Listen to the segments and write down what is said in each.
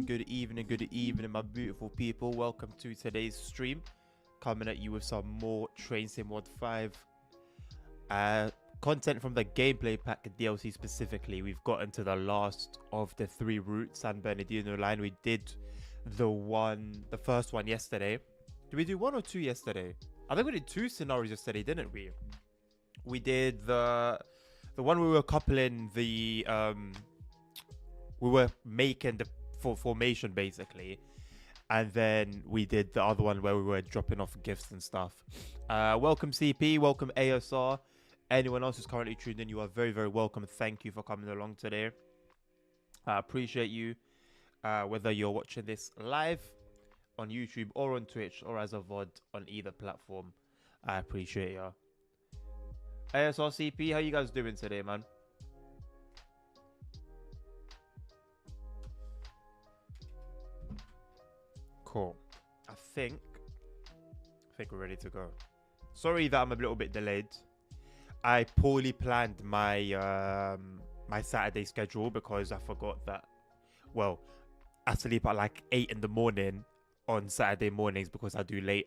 good evening, my beautiful people. Welcome to today's stream. Coming at you with some more Train Sim Mod 5 content from the gameplay pack DLC specifically. We've gotten to the last of the 3 routes, San Bernardino line. We did the first one yesterday. Did we do 1 or 2 yesterday? I think we did 2 scenarios yesterday, didn't we? We did the one we were coupling the we were making the formation basically, and then we did the other one where we were dropping off gifts and stuff. Welcome CP, welcome ASR. Anyone else who's currently tuned in, you are very, very welcome. Thank you for coming along today. I appreciate you, whether you're watching this live on YouTube or on Twitch or as a VOD on either platform. I appreciate you. ASR CP, how you guys doing today, man? Cool. I think we're ready to go. Sorry that I'm a little bit delayed. I poorly planned my my Saturday schedule because I forgot that, well, I sleep at like 8 in the morning on Saturday mornings because I do night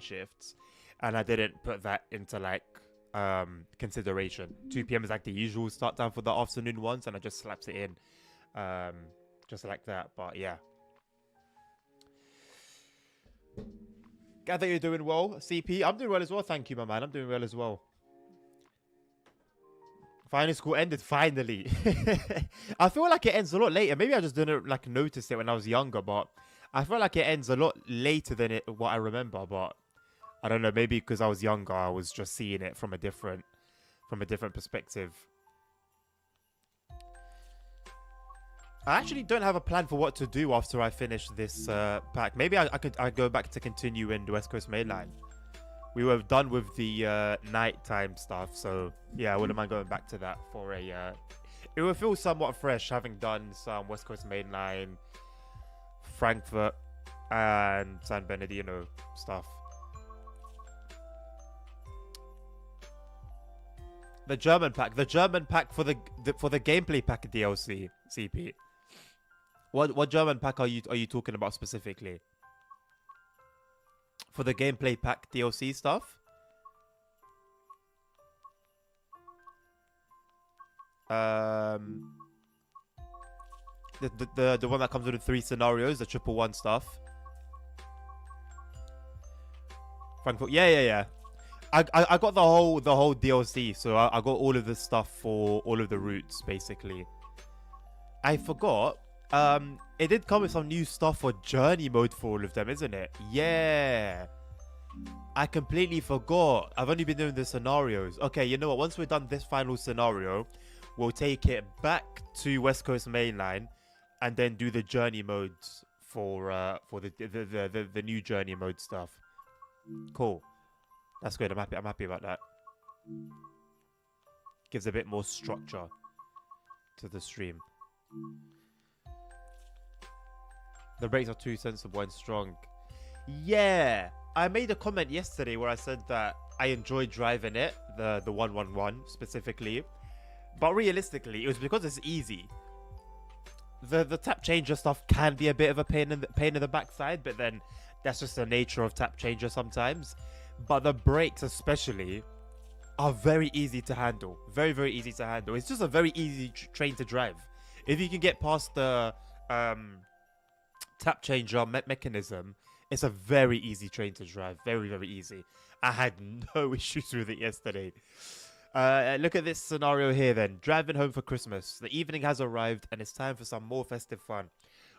shifts, and I didn't put that into like consideration. 2 p.m. is like the usual start time for the afternoon ones, and I just slaps it in just like that. But yeah, gather you're doing well. CP, I'm doing well as well, thank you, my man. I'm doing well as well. Final school ended finally. I feel like it ends a lot later. Maybe I just didn't like notice it when I was younger, but I feel like it ends a lot later than what I remember. But I don't know, maybe because I was younger, I was just seeing it from a different perspective. I actually don't have a plan for what to do after I finish this pack. Maybe I go back to continue in the West Coast Main Line. We were done with the nighttime stuff, so yeah, I wouldn't mind going back to that for a... it would feel somewhat fresh having done some West Coast Main Line, Frankfurt, and San Bernardino stuff. The German pack for the gameplay pack DLC, CP. What German pack are you talking about specifically? For the gameplay pack DLC stuff? The one that comes with the 3 scenarios, the 111 stuff. Frankfurt, yeah. I got the whole DLC, so I got all of the stuff for all of the routes basically. I forgot. It did come with some new stuff for journey mode for all of them, isn't it? Yeah. I completely forgot. I've only been doing the scenarios. Okay, you know what? Once we're done this final scenario, we'll take it back to West Coast Main Line and then do the journey modes for the new journey mode stuff. Cool. That's good. I'm happy about that. Gives a bit more structure to the stream. The brakes are too sensible and strong. Yeah, I made a comment yesterday where I said that I enjoyed driving it, the 111 specifically, but realistically, it was because it's easy. The tap changer stuff can be a bit of a pain in the backside, but then that's just the nature of tap changer sometimes. But the brakes especially are very easy to handle. Very, very easy to handle. It's just a very easy train to drive. If you can get past the tap changer mechanism, it's a very easy train to drive. Very, very easy. I had no issues with it yesterday. Look at this scenario here then. Driving home for Christmas. The evening has arrived and it's time for some more festive fun.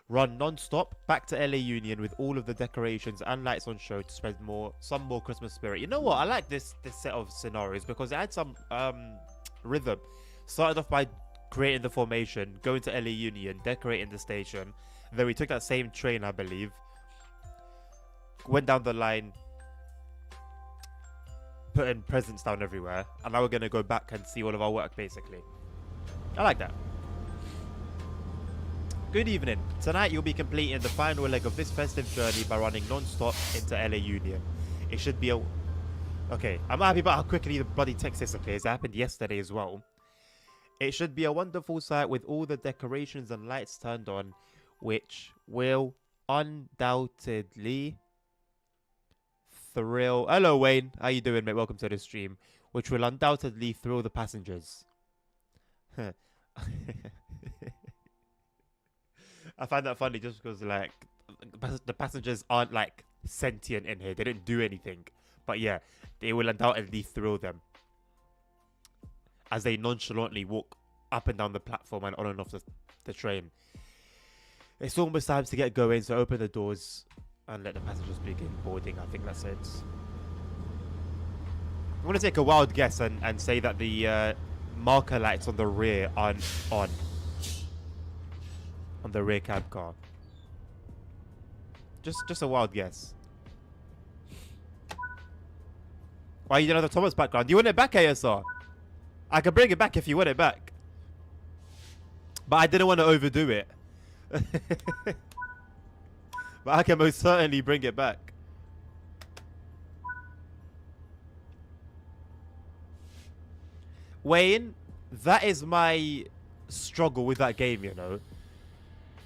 Run non-stop back to LA Union with all of the decorations and lights on show to spread some more Christmas spirit. You know what? I like this set of scenarios because it had some rhythm. Started off by creating the formation, going to LA Union, decorating the station. Then we took that same train, I believe. Went down the line, putting presents down everywhere. And now we're going to go back and see all of our work, basically. I like that. Good evening. Tonight you'll be completing the final leg of this festive journey by running non-stop into LA Union. It should be a... Okay, I'm happy about how quickly the bloody text disappears. It happened yesterday as well. It should be a wonderful sight with all the decorations and lights turned on, which will undoubtedly thrill... Hello, Wayne. How you doing, mate? Welcome to the stream. Which will undoubtedly thrill the passengers. I find that funny just because, like, the passengers aren't, like, sentient in here. They don't do anything. But, yeah, they will undoubtedly thrill them as they nonchalantly walk up and down the platform and on and off the train. It's almost time to get going, so open the doors and let the passengers begin boarding. I think that's it. I'm going to take a wild guess and say that the marker lights on the rear aren't on the rear cab car. Just a wild guess. Why you don't have the Thomas background? Do you want it back, ASR? I can bring it back if you want it back. But I didn't want to overdo it. But I can most certainly bring it back. Wayne, that is my struggle with that game, you know.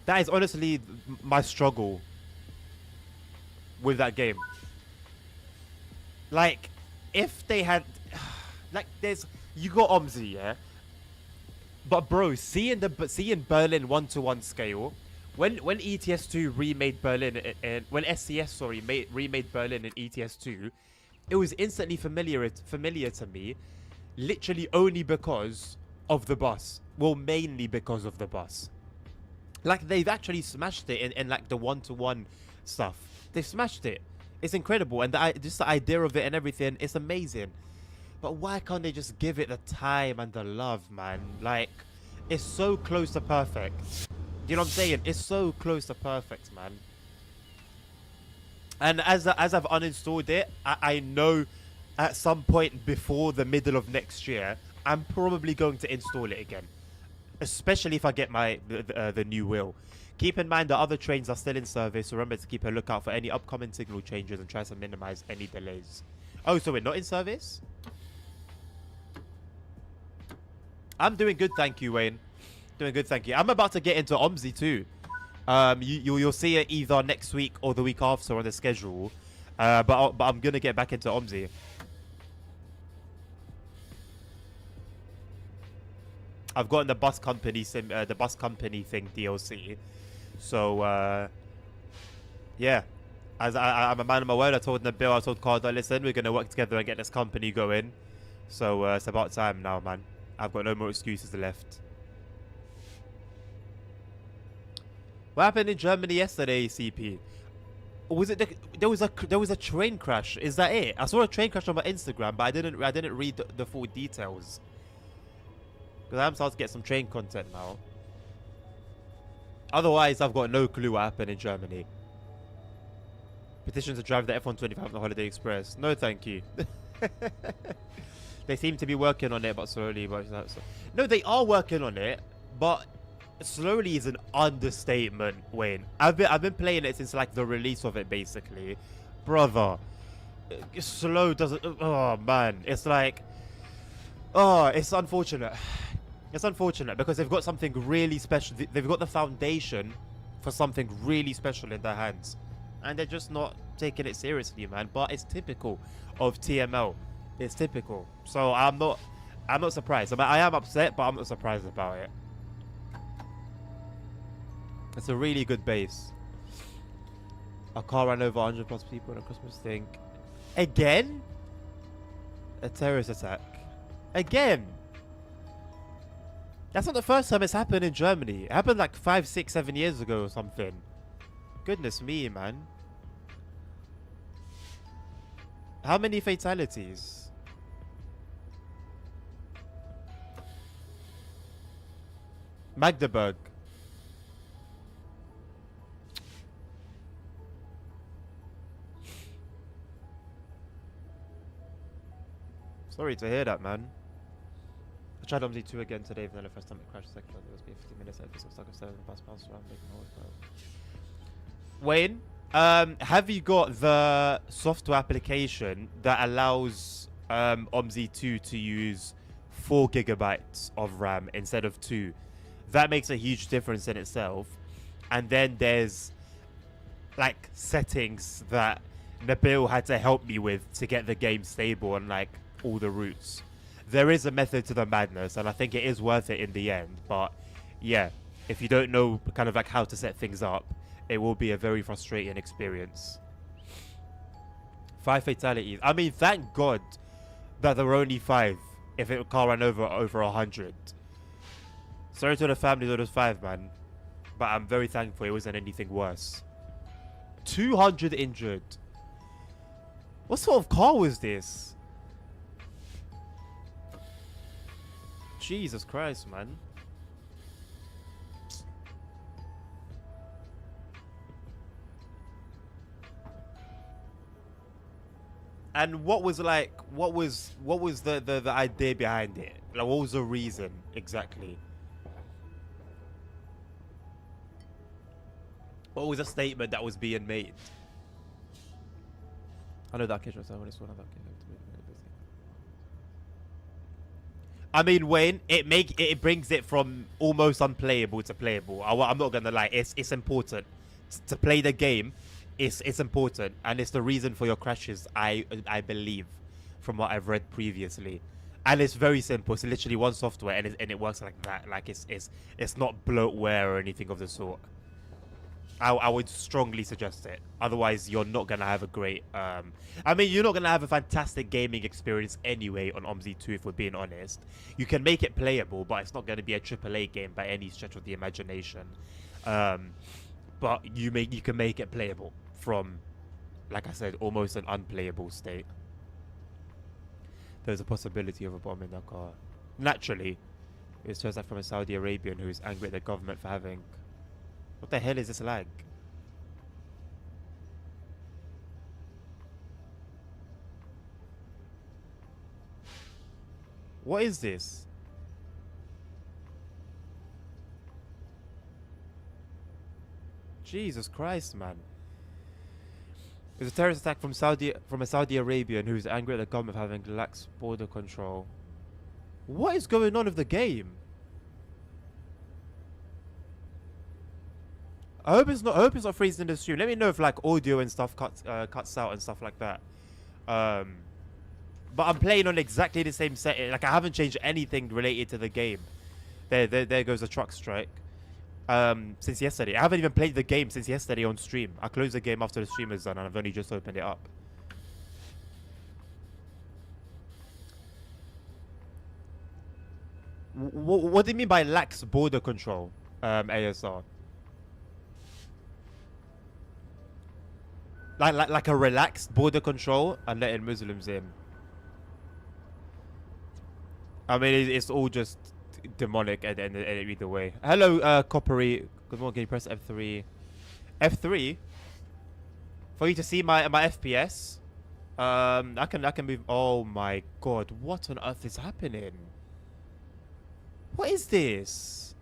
That is honestly my struggle with that game. Like, if they had... Like, there's... You got Omzi, yeah? But bro, seeing Berlin 1-to-1 scale, when ETS2 remade Berlin and when SCS remade Berlin in ETS2, it was instantly familiar to me, literally only because of the bus. Well, mainly because of the bus. Like, they've actually smashed it in like the 1-to-1 stuff. They've smashed it. It's incredible, and just the idea of it and everything, it's amazing. But why can't they just give it the time and the love, man? Like, it's so close to perfect. You know what I'm saying? It's so close to perfect, man. And as I've uninstalled it, I know at some point before the middle of next year, I'm probably going to install it again. Especially if I get the new wheel. Keep in mind that other trains are still in service, so remember to keep a lookout for any upcoming signal changes and try to minimize any delays. Oh, so we're not in service? I'm doing good, thank you, Wayne. Doing good, thank you. I'm about to get into OMSI too. You'll see it either next week or the week after on the schedule. But I'm gonna get back into OMSI. I've gotten the bus company thing DLC. So yeah. As I'm a man of my word, I told Nabil, I told Carter, listen, we're gonna work together and get this company going. So it's about time now, man. I've got no more excuses left. What happened in Germany yesterday, CP? Was it there was a train crash? Is that it? I saw a train crash on my Instagram, but I didn't read the full details. Because I'm starting to get some train content now. Otherwise, I've got no clue what happened in Germany. Petition to drive the F125 on the Holiday Express. No, thank you. They seem to be working on it, but slowly. No, they are working on it, but slowly is an understatement, Wayne. I've been playing it since like the release of it, basically. Brother, slow doesn't... Oh, man. It's like... Oh, it's unfortunate. It's unfortunate because they've got something really special. They've got the foundation for something really special in their hands. And they're just not taking it seriously, man. But it's typical of TML. It's typical. So I'm not surprised. I mean, I am upset, but I'm not surprised about it. It's a really good base. A car ran over 100 plus people on a Christmas thing. Again? A terrorist attack. Again? That's not the first time it's happened in Germany. It happened like 5, 6, 7 years ago or something. Goodness me, man. How many fatalities? Magdeburg. Sorry to hear that, man. I tried OMSI 2 again today, then the first time it crashed, second time it was 15 minutes after so stuck instead of the bus bounced around making noise. Wayne, have you got the software application that allows OMSI 2 to use 4 gigabytes of RAM instead of 2. That makes a huge difference in itself. And then there's like settings that Nabil had to help me with to get the game stable on like all the routes. There is a method to the madness, and I think it is worth it in the end. But yeah, if you don't know kind of like how to set things up, it will be a very frustrating experience. 5 fatalities. I mean, thank God that there were only 5. If it car ran over 100. Sorry to the family of those 5, man. But I'm very thankful it wasn't anything worse. 200 injured. What sort of car was this? Jesus Christ, man. And what was like, what was the idea behind it? Like, what was the reason exactly? What was the statement that was being made? I know that kid was one of that kid. I mean, Wayne, it brings it from almost unplayable to playable. I'm not gonna lie, it's important to play the game. It's important, and it's the reason for your crashes. I believe, from what I've read previously, and it's very simple. It's literally one software, and it works like that. Like it's not bloatware or anything of the sort. I would strongly suggest it. Otherwise, you're not gonna have a great. I mean, you're not gonna have a fantastic gaming experience anyway on OMSI 2. If we're being honest, you can make it playable, but it's not gonna be a AAA game by any stretch of the imagination. But you can make it playable from, like I said, almost an unplayable state. There's a possibility of a bomb in that car. Naturally, it turns out from a Saudi Arabian who is angry at the government for having. What the hell is this lag? What is this? Jesus Christ, man. It's a terrorist attack from a Saudi Arabian who's angry at the government for having lax border control. What is going on with the game? I hope it's not freezing in the stream. Let me know if like audio and stuff cuts out and stuff like that. But I'm playing on exactly the same setting. Like, I haven't changed anything related to the game. There goes a truck strike. Since yesterday. I haven't even played the game since yesterday on stream. I closed the game after the stream is done, and I've only just opened it up. What do you mean by lax border control, ASR? Like a relaxed border control and letting Muslims in. I mean, it's all just demonic and either way. Hello, Coppery. Good morning. Can you press F3? F3 for you to see my FPS. I can move. Oh my God! What on earth is happening? What is this?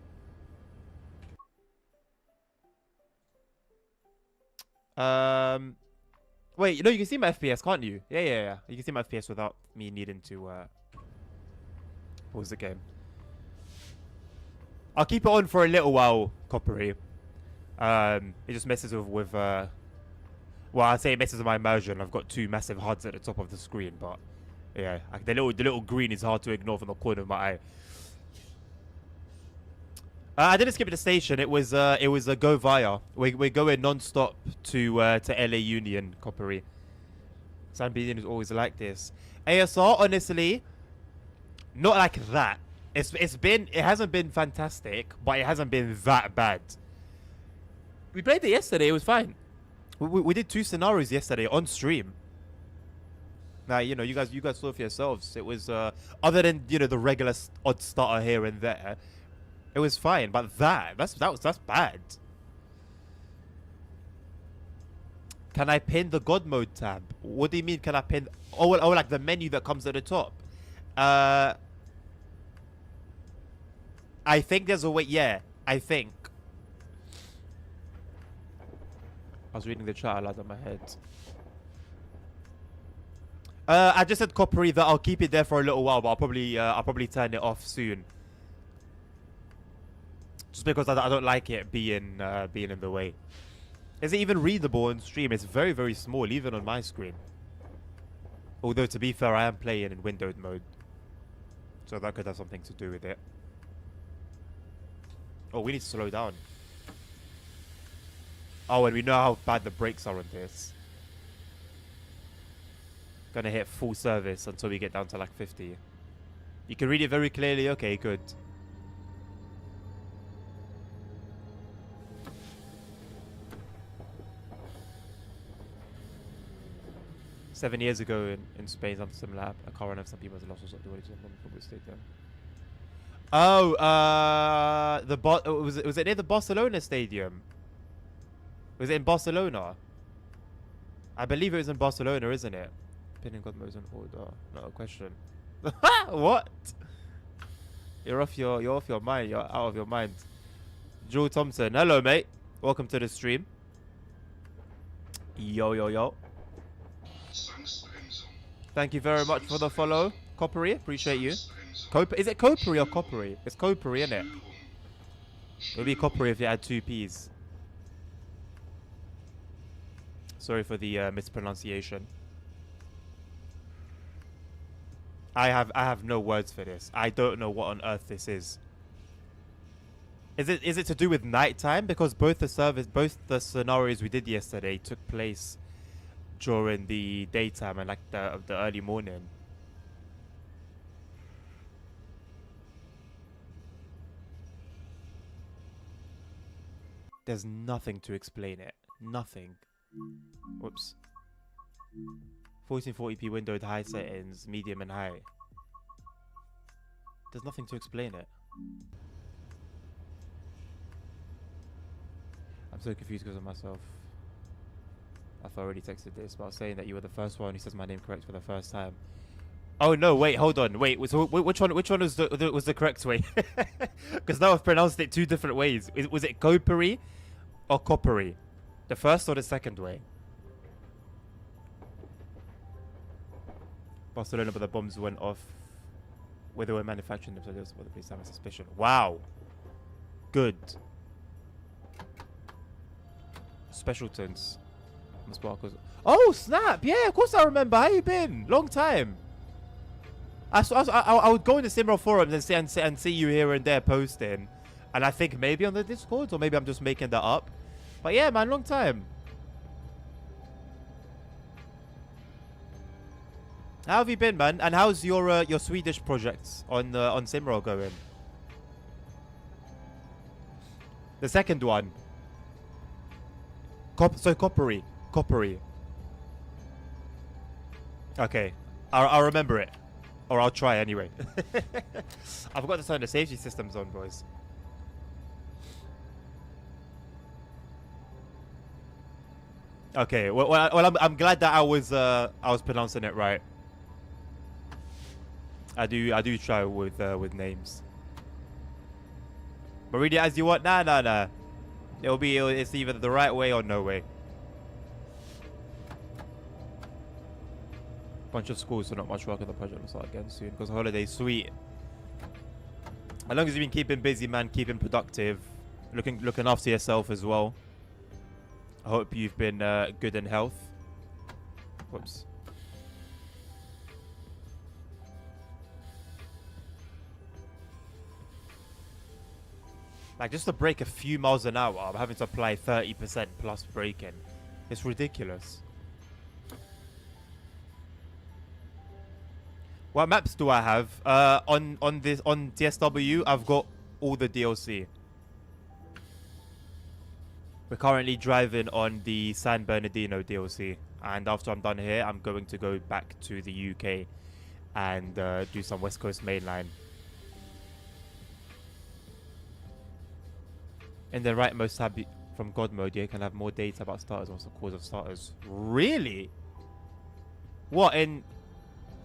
Wait. You can see my FPS, can't you? Yeah. You can see my FPS without me needing to. Pause the game. I'll keep it on for a little while, Coppery. It just messes with well, I'd say it messes with my immersion. I've got 2 massive HUDs at the top of the screen, but yeah, the little green is hard to ignore from the corner of my eye. I didn't skip the station. It was a go via. We're going non-stop to LA Union, Coppery. San Bedian is always like this. ASR, honestly, not like that. It hasn't been fantastic, but it hasn't been that bad. We played it yesterday. It was fine. We did 2 scenarios yesterday on stream. Now, you guys saw for yourselves. It was other than the regular odd starter here and there. It was fine, but that's bad. Can I pin the God mode tab? What do you mean? Can I pin? Oh, like the menu that comes at the top. I think there's a way. Yeah, I think. I was reading the chat aloud in my head. I just said coppery that I'll keep it there for a little while, but I'll probably turn it off soon. Just because I don't like it being in the way. Is it even readable on stream? It's very, very small, even on my screen. Although, to be fair, I am playing in windowed mode. So that could have something to do with it. Oh, we need to slow down. Oh, and we know how bad the brakes are on this. Gonna hit full service until we get down to like 50. You can read it very clearly. Okay, good. Seven years ago in Spain, something similar. A car ran over some people as a loss or something. Oh, was it near the Barcelona stadium? Was it in Barcelona? I believe it was in Barcelona, isn't it? Pinning Godmo's in order. Not a question. What? You're off your mind. You're out of your mind. Joel Thompson. Hello, mate. Welcome to the stream. Yo, yo, yo. Thank you very much for the follow, Coppery. Appreciate you. Is it Coppery or Coppery? It's Coppery, isn't it? It would be Coppery if you had two P's. Sorry for the mispronunciation. I have no words for this. I don't know what on earth this is. Is it to do with nighttime? Because both the scenarios we did yesterday took place during the daytime and like the early morning. There's nothing to explain it. Nothing. Whoops. 1440p windowed high settings, medium and high. There's nothing to explain it. I'm so confused because of myself. I've already texted this, but I was saying that you were the first one who says my name correct for the first time. Oh no! Wait, hold on. Wait, so which one was the correct way? Because now I've pronounced it two different ways. Was it Coppery or Coppery? The first or the second way? Barcelona, but the bombs went off where they were manufacturing them, so there was the police have a suspicion. Wow. Good. Specialtons. Oh snap! Yeah, of course I remember. How you been? Long time. I would go in the Simro forums and see you here and there posting, and I think maybe on the Discord, or maybe I'm just making that up. But yeah, man, long time. How have you been, man? And how's your Swedish projects on Simro going? The second one. Coppery. Okay, I'll remember it, or I'll try anyway. I forgot to turn the safety systems on, boys. Okay, well, I'm glad that I was pronouncing it right. I do try with names. But read it as you want. Nah. It's either the right way or no way. Bunch of schools, so not much work on the project will start again soon because holiday's sweet. As long as you've been keeping busy, man, keeping productive, looking after yourself as well. I hope you've been good in health. Whoops. Like, just to brake a few miles an hour, I'm having to apply 30% plus braking. It's ridiculous. What maps do I have? On TSW, I've got all the DLC. We're currently driving on the San Bernardino DLC, and after I'm done here, I'm going to go back to the UK and do some West Coast mainline. In the rightmost tab from God mode, you can have more data about starters. What's the cause of starters? Really? What, in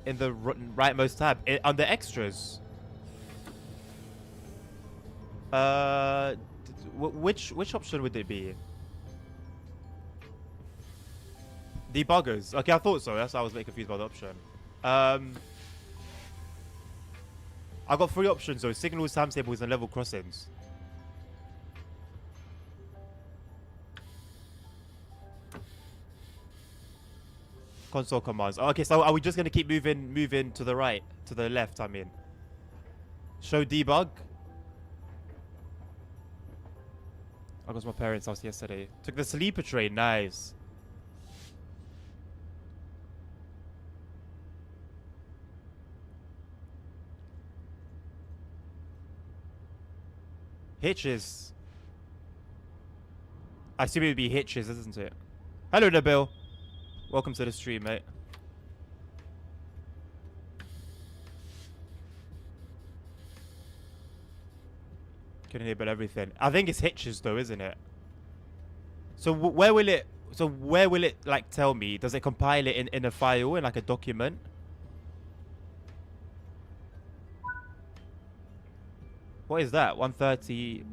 the rightmost tab? Under extras? Which option would it be? Debuggers. Okay, I thought so. That's why I was a bit confused by the option. I got 3 options though: signals, timetables, and level crossings. Console commands. Okay, so are we just gonna keep moving to the right, to the left? I mean, show debug. I got to my parents' house yesterday. Took the sleeper train. Nice. Hitches. I assume it would be Hitches, isn't it? Hello, Nabil. Welcome to the stream, mate. Can enable everything. I think it's Hitches though, isn't it? So where will it? So where will it like tell me? Does it compile it in a file, in like a document? What is that? 130.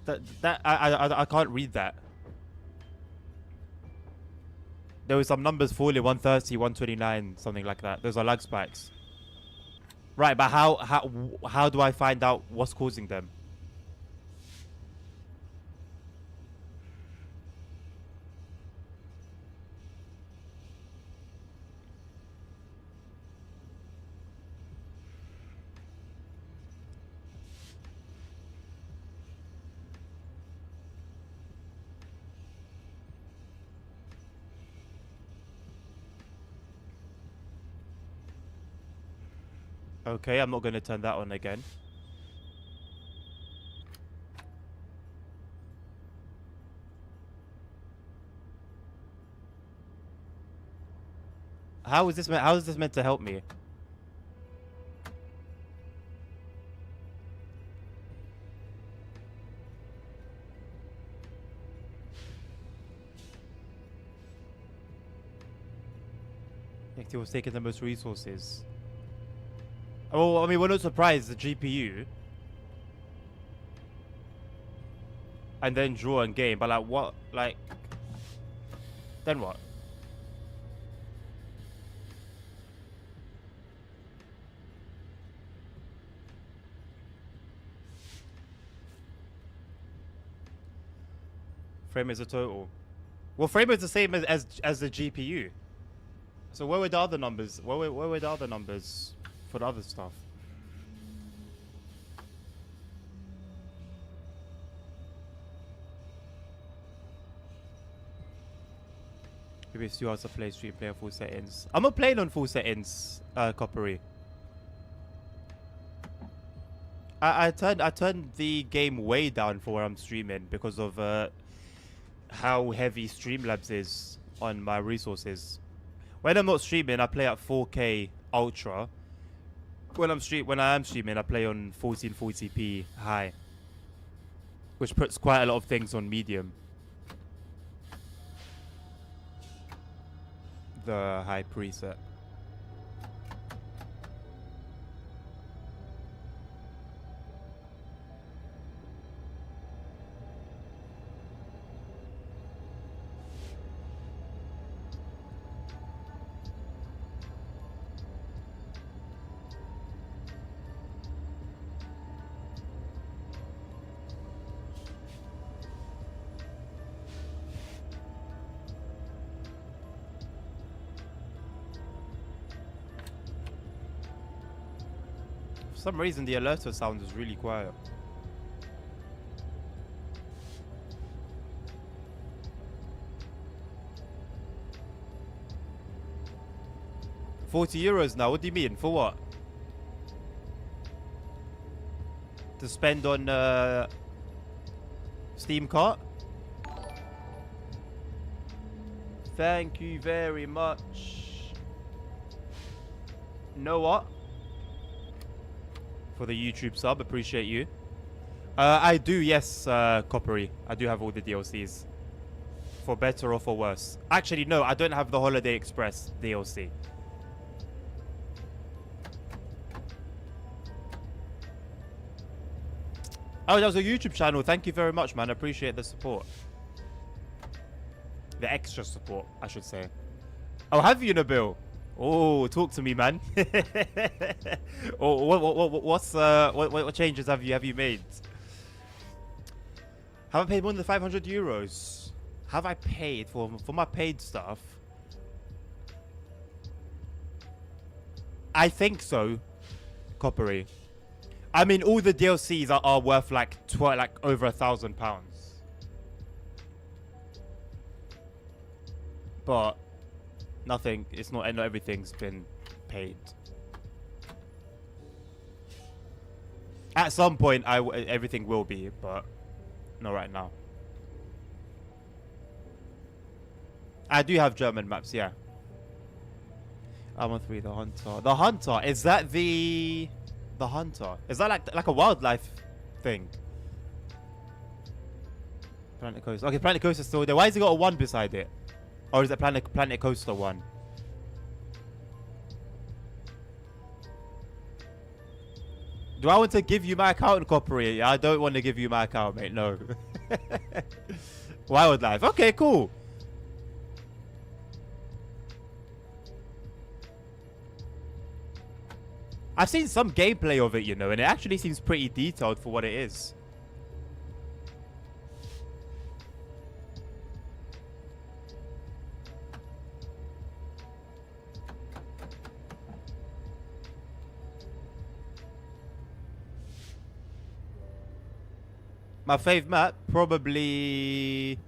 That I can't read that. There were some numbers falling, 130, 129, something like that. Those are lag spikes. Right, but how do I find out what's causing them? Okay, I'm not going to turn that on again. How is this meant to help me? It was taking the most resources. Oh, I mean, we're not surprised. The GPU. And then draw and game. But like, what? Like, then what? Frame is a total. Well, frame is the same as the GPU. So where were the other numbers? Where were the other numbers for the other stuff? Maybe it's 2 hours to play stream, play on full settings. I'm not playing on full settings, Coppery. I turned the game way down for where I'm streaming because of how heavy Streamlabs is on my resources. When I'm not streaming, I play at 4K Ultra. When I am streaming, I play on 1440p high, which puts quite a lot of things on medium. The high preset. For some reason, the alerter sound is really quiet. €40 now. What do you mean? For what? To spend on Steam Cart? Thank you very much. Know what? For the YouTube sub, appreciate you. I do, yes, Coppery. I do have all the DLCs. For better or for worse. Actually, no, I don't have the Holiday Express DLC. Oh, that was a YouTube channel. Thank you very much, man. I appreciate the support. The extra support, I should say. Oh, have you, Nabil? Oh, talk to me, man. Oh, what changes have you made? Have I paid more than 500 euros? Have I paid for my paid stuff? I think so. Coppery. I mean, all the DLCs are worth like over £1,000. But nothing. It's not everything's been paid. At some point, everything will be, but not right now. I do have German maps, yeah. Arma 3, the Hunter. The Hunter, is that the Hunter? Is that like a wildlife thing? Planet Coaster. Okay, Planet Coaster still there. Why has it got a 1 beside it? Or is it Planet Coaster 1? Do I want to give you my account, Coppery? I don't want to give you my account, mate. No. Wildlife. Okay, cool. I've seen some gameplay of it, you know, and it actually seems pretty detailed for what it is. My fave map, probably...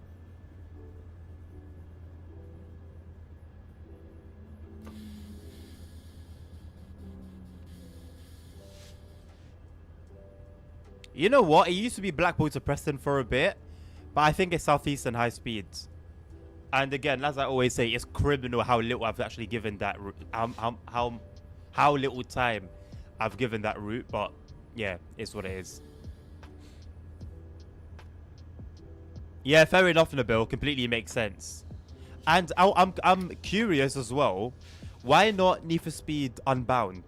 You know what? It used to be Blackpool to Preston for a bit, but I think it's Southeastern High Speeds. And again, as I always say, it's criminal how little I've actually given that route. How little time I've given that route, but yeah, it's what it is. Yeah, fair enough, Nabil. Completely makes sense. And I'm curious as well. Why not Need for Speed Unbound,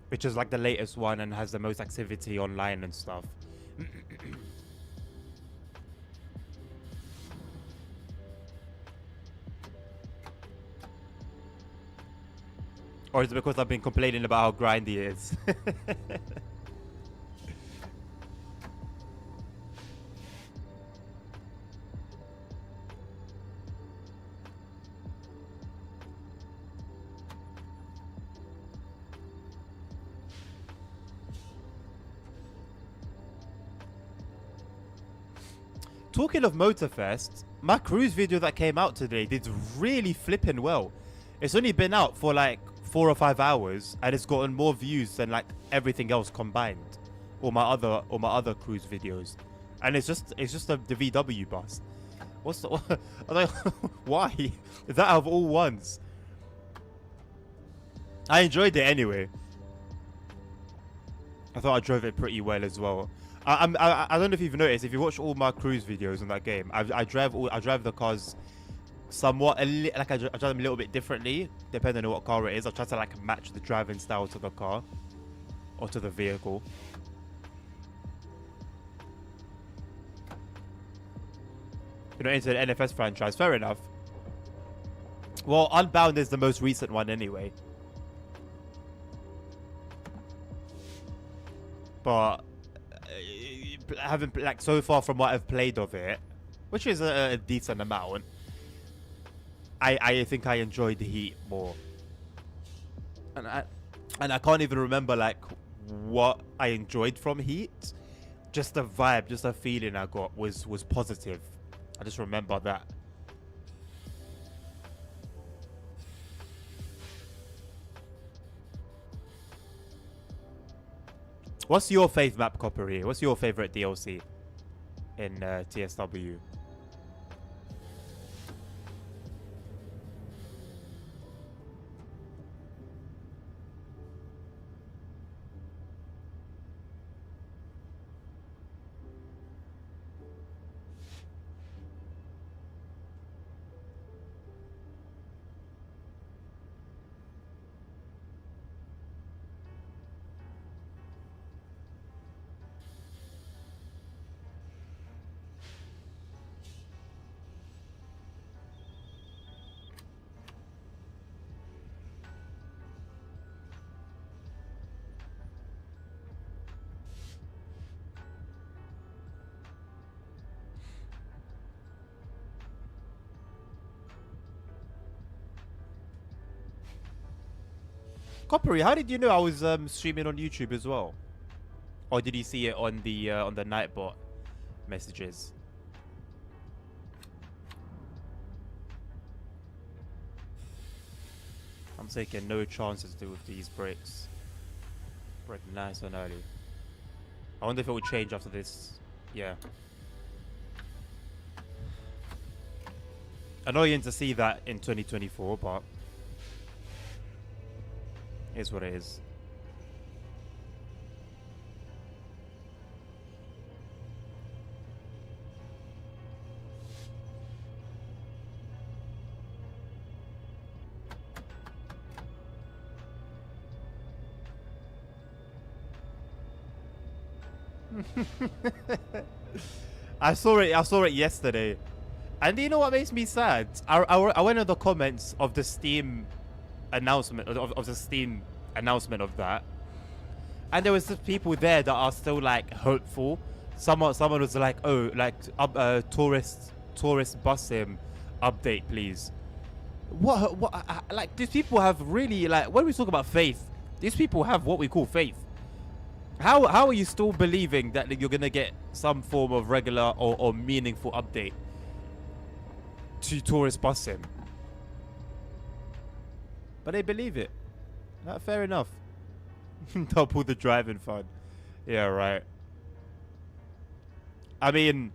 which is like the latest one and has the most activity online and stuff? Or is it because I've been complaining about how grindy it is? Talking of Motorfest, my cruise video that came out today did really flipping well. It's only been out for like 4 or 5 hours, and it's gotten more views than like everything else combined, or my other cruise videos. And it's just the VW bus. What's the why? Is that out of all ones? I enjoyed it anyway. I thought I drove it pretty well as well. I don't know if you've noticed, if you watch all my cruise videos on that game, I drive the cars somewhat I drive them a little bit differently depending on what car it is. I try to like match the driving style to the car or to the vehicle. You're not into the NFS franchise, fair enough. Well, Unbound is the most recent one anyway. But I haven't, like, so far from what I've played of it, which is a decent amount, I think I enjoyed the Heat more. And I can't even remember like what I enjoyed from Heat. Just the vibe, just the feeling I got was positive. I just remember that. What's your fave map, Coppery? What's your favorite DLC in TSW? Coppery, how did you know I was streaming on YouTube as well? Or did you see it on the Nightbot messages? I'm taking no chances to with these breaks. Break nice and early. I wonder if it will change after this. Yeah. Annoying to see that in 2024, but it's what it is. I saw it yesterday. And do you know what makes me sad? I went on the comments of the Steam announcement of the Steam announcement of that, and there was just people there that are still like hopeful. Someone was like, oh, like tourist bus sim update, please. What like these people have really, like, when we talk about faith, these people have what we call faith. How are you still believing that you're gonna get some form of regular or meaningful update to tourist bus sim? But they believe it. Fair enough. Double the driving fun. Yeah, right. I mean,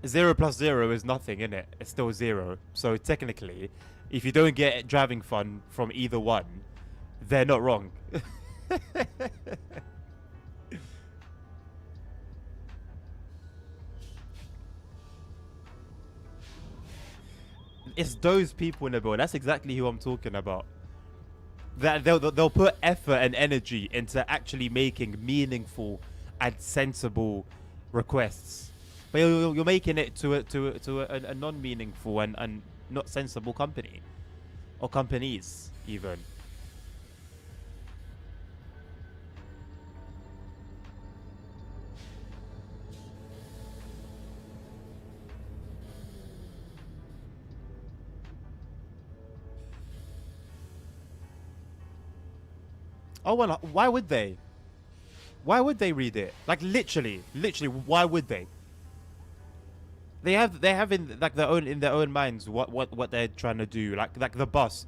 0 plus 0 is nothing, innit? It's still 0. So technically, if you don't get driving fun from either one, they're not wrong. It's those people in the bill. That's exactly who I'm talking about. That they'll put effort and energy into actually making meaningful and sensible requests, but you're making it to a non-meaningful and not sensible company or companies even. Oh well, why would they? Why would they read it? Like literally, why would they? They have in like in their own minds what they're trying to do. Like the bus.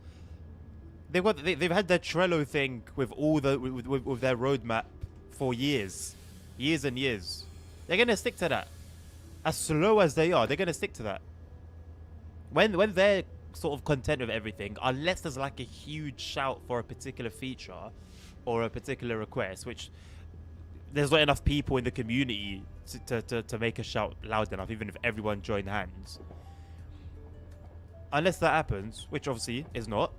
They've had their Trello thing with all the with their roadmap for years and years. They're gonna stick to that. As slow as they are, they're gonna stick to that. When they're sort of content with everything, unless there's like a huge shout for a particular feature or a particular request, which there's not enough people in the community to make a shout loud enough, even if everyone joined hands. Unless that happens, which obviously is not,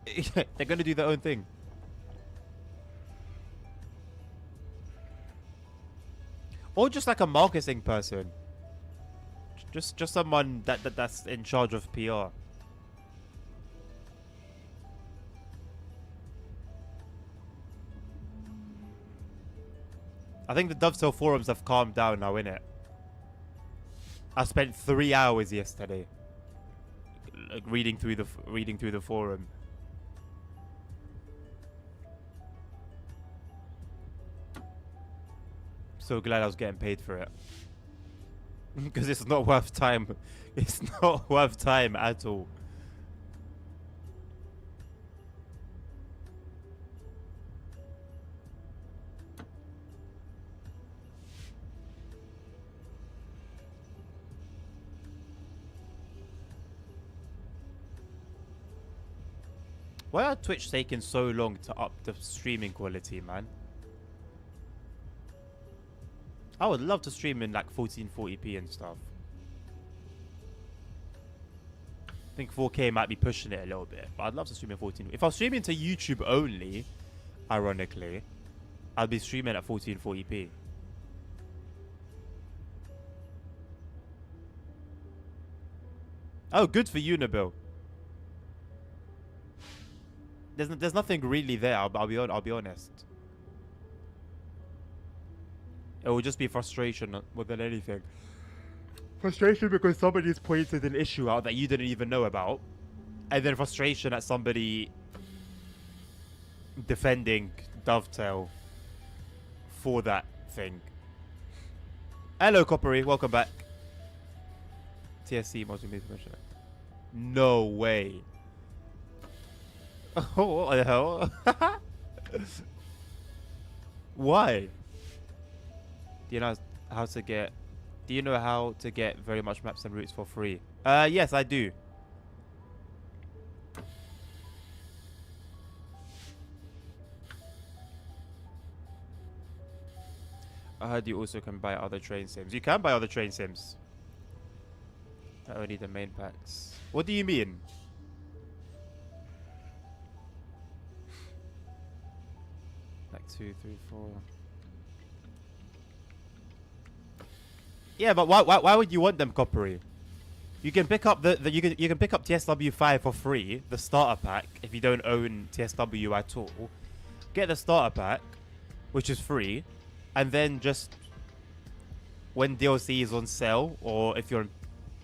they're going to do their own thing. Or just like a marketing person. Just someone that's in charge of PR. I think the Dovetail forums have calmed down now, innit? I spent 3 hours yesterday reading through the forum. So glad I was getting paid for it. Because it's not worth time. It's not worth time at all. Why are Twitch taking so long to up the streaming quality, man? I would love to stream in like 1440p and stuff. I think 4K might be pushing it a little bit, but I'd love to stream in 14. If I was streaming to YouTube only, ironically, I'd be streaming at 1440p. Oh, good for you, Nabil. There's nothing really there. I'll be honest. It will just be frustration more than anything. Frustration because somebody's pointed an issue out that you didn't even know about, and then frustration at somebody defending Dovetail for that thing. Hello, Coppery. Welcome back. TSC multimedia permission. No way. Oh, what the hell? Why? Do you know how to get? Do you know how to get very much maps and routes for free? Yes, I do. I heard you also can buy other train sims. You can buy other train sims. Only the main packs. What do you mean? Like 2, 3, 4. Yeah, but why would you want them, Coppery? You can pick up you can pick up TSW5 for free, the starter pack, if you don't own TSW at all. Get the starter pack, which is free, and then just when DLC is on sale, or if you're on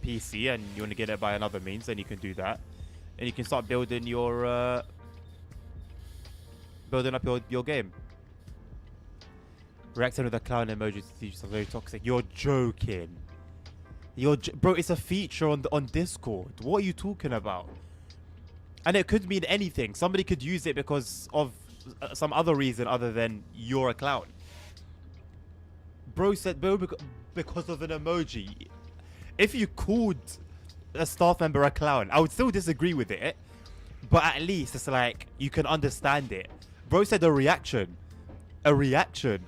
PC and you want to get it by another means, then you can do that, and you can start building your building up your game. Reacting with a clown emoji to teach something very toxic. You're joking. Bro, it's a feature on Discord. What are you talking about? And it could mean anything. Somebody could use it because of some other reason other than you're a clown. Bro said, bro, because of an emoji. If you called a staff member a clown, I would still disagree with it. But at least it's like, you can understand it. Bro said a reaction. A reaction.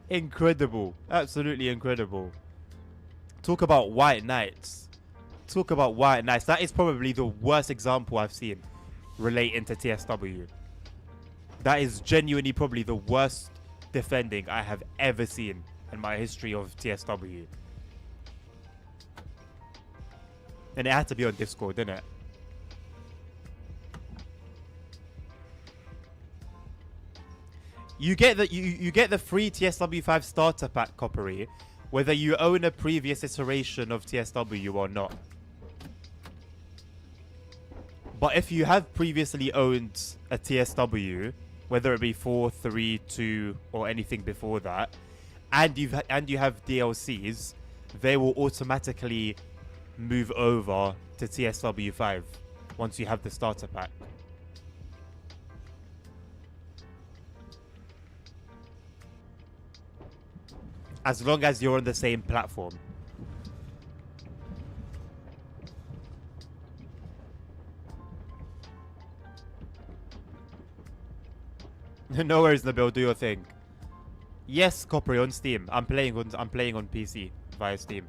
Incredible. Absolutely incredible. Talk about white knights. Talk about white knights. That is probably the worst example I've seen relating to TSW. That is genuinely probably the worst defending I have ever seen in my history of TSW. And it had to be on Discord, didn't it? You get the free TSW5 starter pack, Coppery, whether you own a previous iteration of TSW or not. But if you have previously owned a TSW, whether it be 4, 3, 2, or anything before that, and you have DLCs, they will automatically move over to TSW5 once you have the starter pack. As long as you're on the same platform. No worries, Nabil. Do your thing. Yes, Coppery, on Steam. I'm playing on PC via Steam.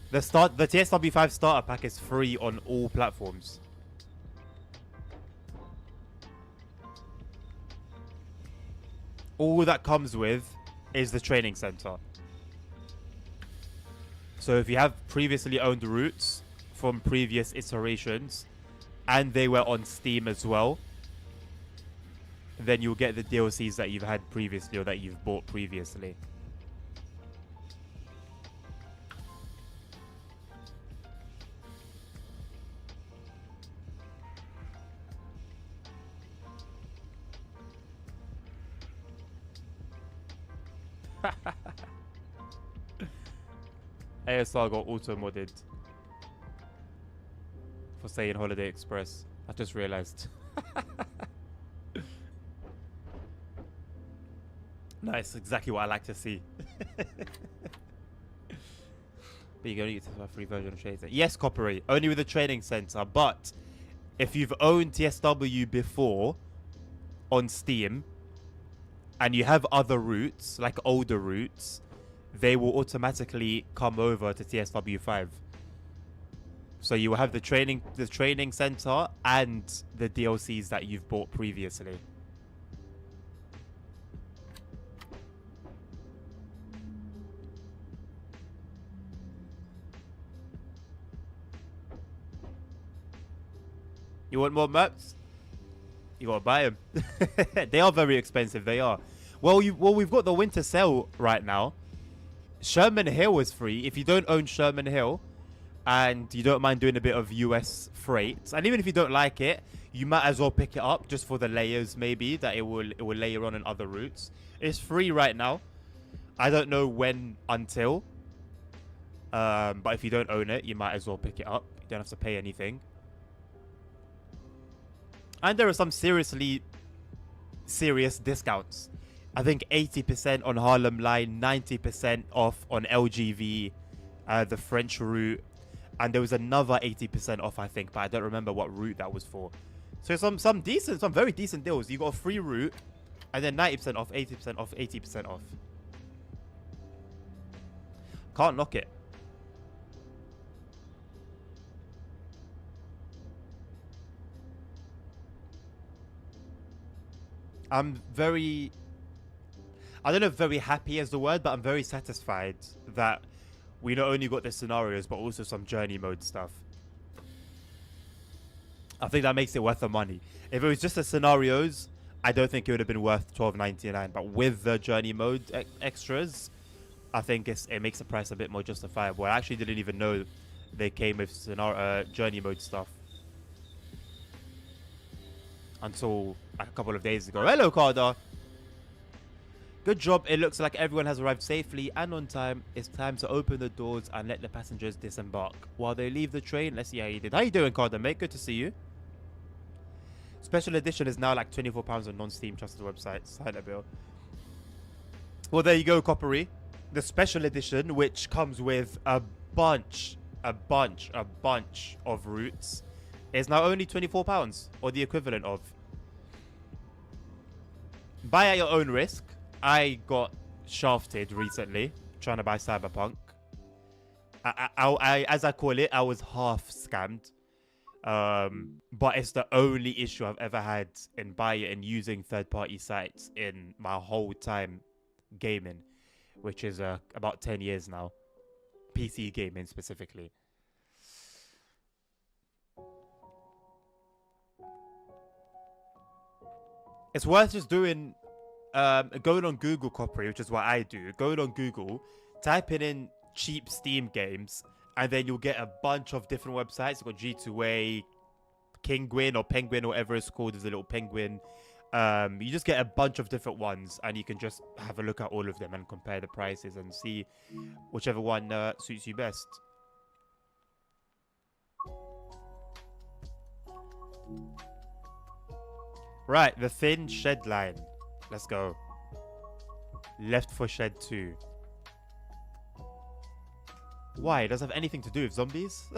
The TSW5 starter pack is free on all platforms. All that comes with is the training center. So if you have previously owned routes from previous iterations and they were on Steam as well, then you'll get the DLCs that you've had previously or that you've bought previously. ASR got auto-modded for saying Holiday Express. I just realized. Nice, exactly what I like to see. But you're going to use a free version of Shades. Yes, Coppery, only with the training center. But if you've owned TSW before on Steam and you have other routes, like older routes, they will automatically come over to TSW5. So you will have the training center and the DLCs that you've bought previously. You want more maps? You gotta buy them. They are very expensive. They are. Well, we've got the winter sale right now. Sherman Hill is free. If you don't own Sherman Hill and you don't mind doing a bit of US freight, and even if you don't like it, you might as well pick it up just for the layers, maybe that it will layer on in other routes. It's free right now. I don't know when until. But if you don't own it, you might as well pick it up. You don't have to pay anything. And there are some seriously serious discounts. I think 80% on Harlem Line, 90% off on LGV, the French route, and there was another 80% off, I think, but I don't remember what route that was for. So some very decent deals. You got a free route, and then 90% off, 80% off, 80% off. Can't knock it. I'm very, I don't know if very happy is the word, but I'm very satisfied that we not only got the scenarios, but also some journey mode stuff. I think that makes it worth the money. If it was just the scenarios, I don't think it would have been worth $12.99. But with the journey mode extras, I think it makes the price a bit more justifiable. I actually didn't even know they came with journey mode stuff until a couple of days ago. Hello, Carter. Good job. It looks like everyone has arrived safely and on time. It's time to open the doors and let the passengers disembark. While they leave the train, let's see how you did. How you doing, Carter, mate? Good to see you. Special edition is now like £24 on non-Steam trusted websites. Sign a bill. Well, there you go, Coppery. The special edition, which comes with a bunch of routes, is now only £24, or the equivalent of. Buy at your own risk. I got shafted recently trying to buy Cyberpunk. I as I call it, I was half scammed. But it's the only issue I've ever had in buying and using third-party sites in my whole time gaming, which is about 10 years now. PC gaming specifically. It's worth just doing, going on Google, Coppery, which is what I do. Going on Google, typing in cheap Steam games, and then you'll get a bunch of different websites. You've got G2A, Penguin, or whatever it's called. There's a little penguin. You just get a bunch of different ones, and you can just have a look at all of them and compare the prices and see whichever one suits you best. Right, the thin shed line. Let's go. Left for Shed 2. Why? Does it have anything to do with zombies?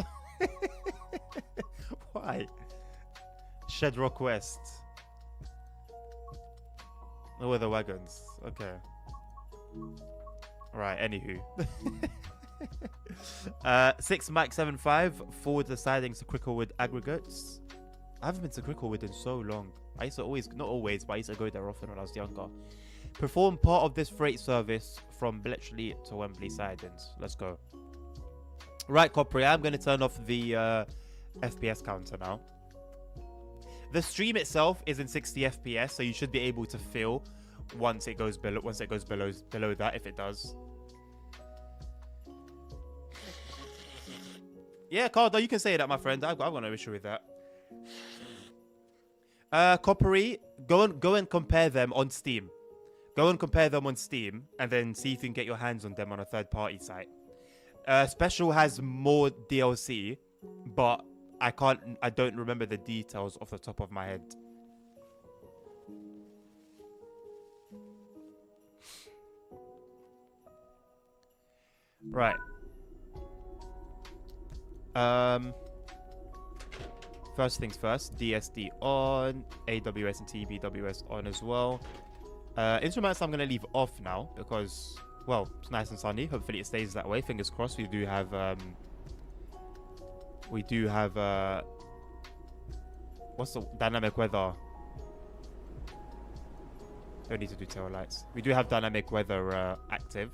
Why? Shed Rock West. Oh, the wagons. Okay. Right, anywho. 6 Mac 75 forward the sidings to Cricklewood Aggregates. I haven't been to Cricklewood in so long. I used to always, not always, but I used to go there often when I was younger. Perform part of this freight service from Bletchley to Wembley sidings. Let's go. Right, Coppery, I'm going to turn off the FPS counter now. The stream itself is in 60 FPS, so you should be able to feel once it goes below that, if it does. Yeah, Cardo, you can say that, my friend. I've got no issue with that. Coppery, go and compare them on Steam. Go and compare them on Steam, and then see if you can get your hands on them on a third-party site. Special has more DLC, but I don't remember the details off the top of my head. Right. First things first, DSD on, AWS and TBWS on as well. Instruments I'm going to leave off now because, well, it's nice and sunny. Hopefully it stays that way. Fingers crossed. We do have what's the dynamic weather? Don't need to do tail lights. We do have dynamic weather active.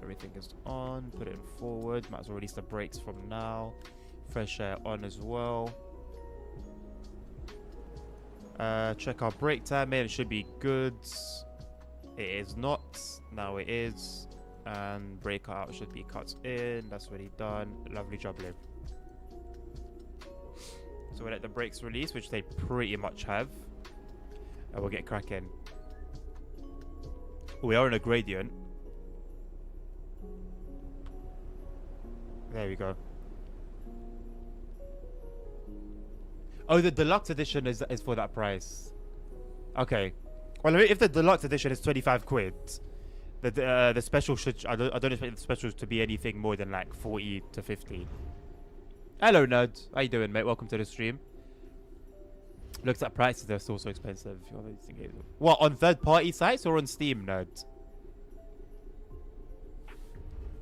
Everything is on. Put it in forward. Might as well release the brakes from now. Fresh air on as well. Check our brake time. It should be good. It is not. Now it is. And brake out should be cut in. That's already done. Lovely job, Liv. So we'll let the brakes release, which they pretty much have. And we'll get cracking. We are in a gradient. There we go. Oh, the deluxe edition is for that price. Okay. Well, if the deluxe edition is 25 quid, the special should... I don't expect the specials to be anything more than like 40 to 50. Hello, nerd. How you doing, mate? Welcome to the stream. Looks at prices, they're still so expensive. What, on third-party sites or on Steam, nerd?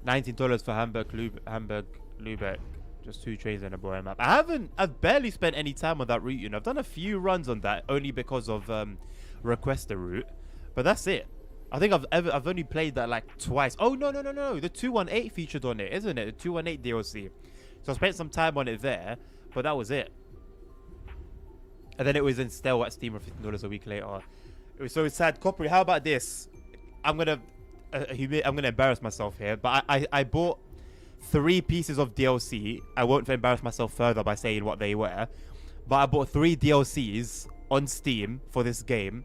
$19 for Hamburg, Lübeck. Just 2 trains and a boring map. I've barely spent any time on that route, you know. I've done a few runs on that only because of request the route. But that's it. I think I've only played that like twice. Oh, no. The 218 featured on it, isn't it? The 218 DLC. So I spent some time on it there, but that was it. And then it was in Stale at Steam for $15 a week later. It was so sad. Coppery, how about this? I'm gonna embarrass myself here, but I bought 3 pieces of DLC. I won't embarrass myself further by saying what they were, but I bought 3 DLCs on Steam for this game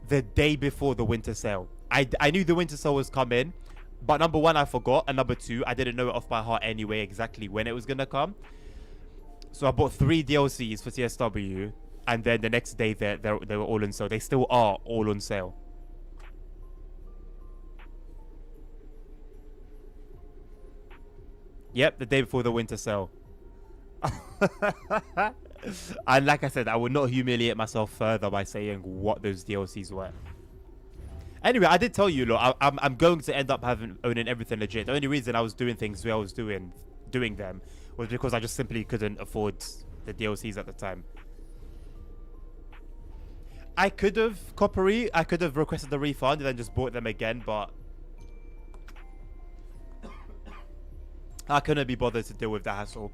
the day before the winter sale. I knew the winter sale was coming, but number 1 I forgot, and number 2 I didn't know it off by heart anyway exactly when it was gonna come. So I bought 3 DLCs for CSW, and then the next day they were all on sale. They still are all on sale. Yep, the day before the winter sale. And like I said, I would not humiliate myself further by saying what those DLCs were. Anyway, I did tell you, look, I'm going to end up owning everything legit. The only reason I was doing things the way I was doing them was because I just simply couldn't afford the DLCs at the time. I could have, Coppery, I could have requested the refund and then just bought them again, but I couldn't be bothered to deal with the hassle.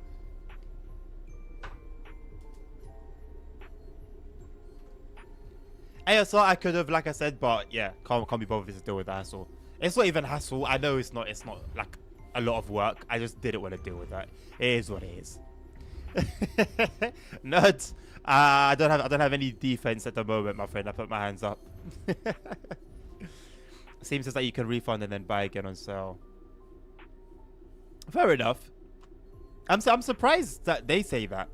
ASR I could have, like I said, but yeah, can't be bothered to deal with the hassle. It's not even hassle. I know it's not like a lot of work. I just didn't want to deal with that. It is what it is. Nerds. I don't have any defense at the moment, my friend. I put my hands up. Seems as like you can refund and then buy again on sale. Fair enough. I'm surprised that they say that.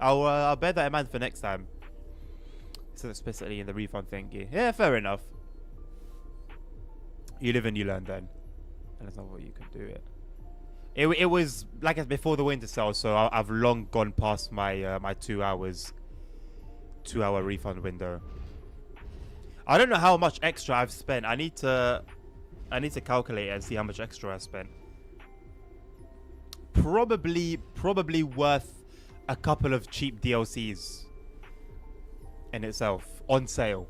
I'll bear that in mind for next time. So explicitly in the refund thingy. Yeah, fair enough. You live and you learn then. And that's not what you can do it. It was like it's before the winter sale, so I've long gone past my my 2 hours, 2-hour refund window. I don't know how much extra I've spent. I need to calculate it and see how much extra I spent. Probably worth a couple of cheap DLCs in itself. On sale.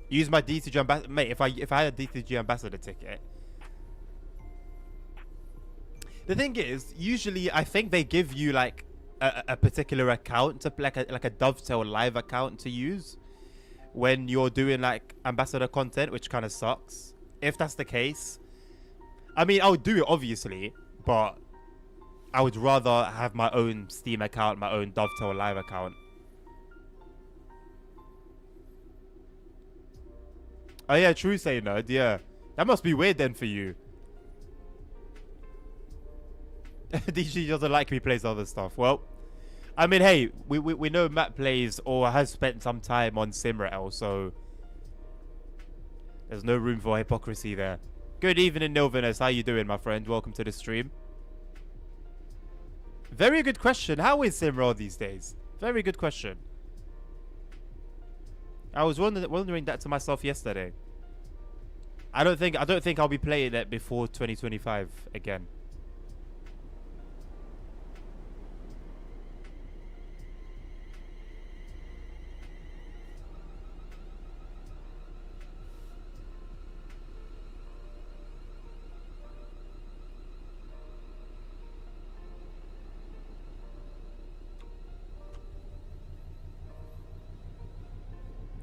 Use my DCG ambassador, mate. If I had a DCG ambassador ticket. The thing is, usually I think they give you like a particular account to like a Dovetail live account to use when you're doing like ambassador content, which kind of sucks. If that's the case, I mean, I would do it obviously, but I would rather have my own Steam account, my own Dovetail live account. Oh yeah, true, say nerd. Yeah, that must be weird then for you. DG doesn't like me, plays other stuff. Well, I mean, hey, we know Matt plays or has spent some time on Simrael, so there's no room for hypocrisy there. Good evening, Nilvinus. How you doing, my friend? Welcome to the stream. Very good question. How is Simrael these days? Very good question. I was wondering that to myself yesterday. I don't think I'll be playing it before 2025 again.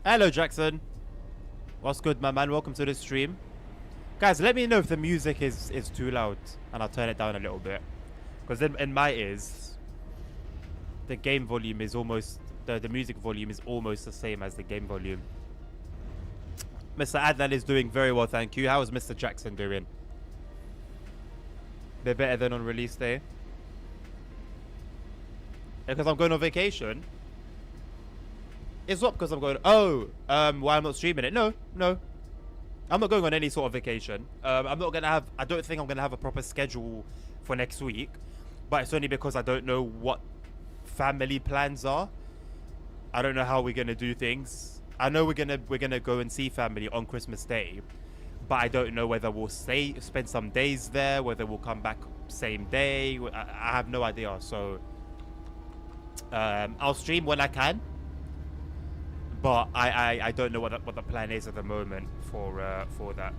Hello, Jackson. What's good, my man? Welcome to the stream. Guys, let me know if the music is too loud, and I'll turn it down a little bit. Because in my ears, the game volume is almost the music volume is almost the same as the game volume. Mr. Adnan is doing very well, thank you. How is Mr. Jackson doing? They're better than on release day. Because I'm going on vacation. It's not because I'm going. Oh, why I'm not streaming it? No, no. I'm not going on any sort of vacation. I'm not gonna have. I don't think I'm gonna have a proper schedule for next week. But it's only because I don't know what family plans are. I don't know how we're gonna do things. I know we're gonna go and see family on Christmas Day, but I don't know whether we'll spend some days there, whether we'll come back same day. I have no idea. So I'll stream when I can, but I don't know what the plan is at the moment for that.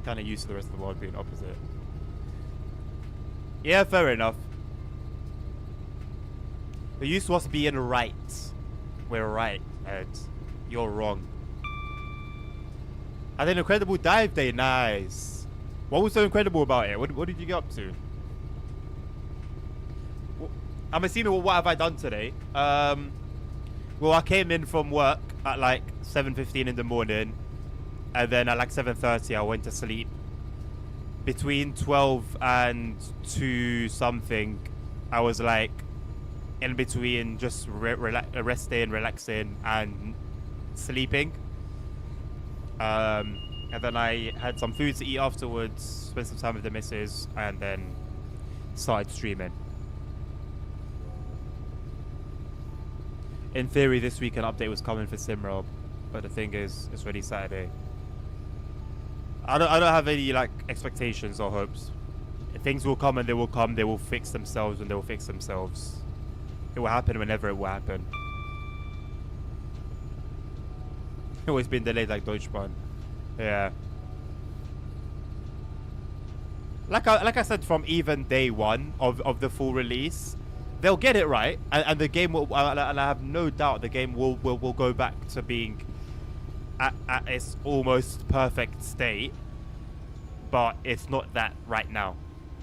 Kind of used to the rest of the world being opposite. Yeah, fair enough. We're used to us being right. We're right, Ed. You're wrong. Had an incredible dive day. Nice. What was so incredible about it? What did you get up to? I'm assuming, what have I done today? Well, I came in from work at like 7:15 in the morning. And then at like 7:30, I went to sleep. Between 12 and 2 something, I was like in between just resting, relaxing, and sleeping. And then I had some food to eat afterwards, spent some time with the missus, and then started streaming. In theory, this week an update was coming for Simrob, but the thing is, it's already Saturday. I don't have any like expectations or hopes. Things will come and they will come. They will fix themselves and they will fix themselves. It will happen whenever it will happen. It's always been delayed like Deutschbahn. Yeah. Like I said, from even day one of the full release, they'll get it right, and the game will. And I have no doubt the game will go back to being at its almost perfect state, but it's not that right now,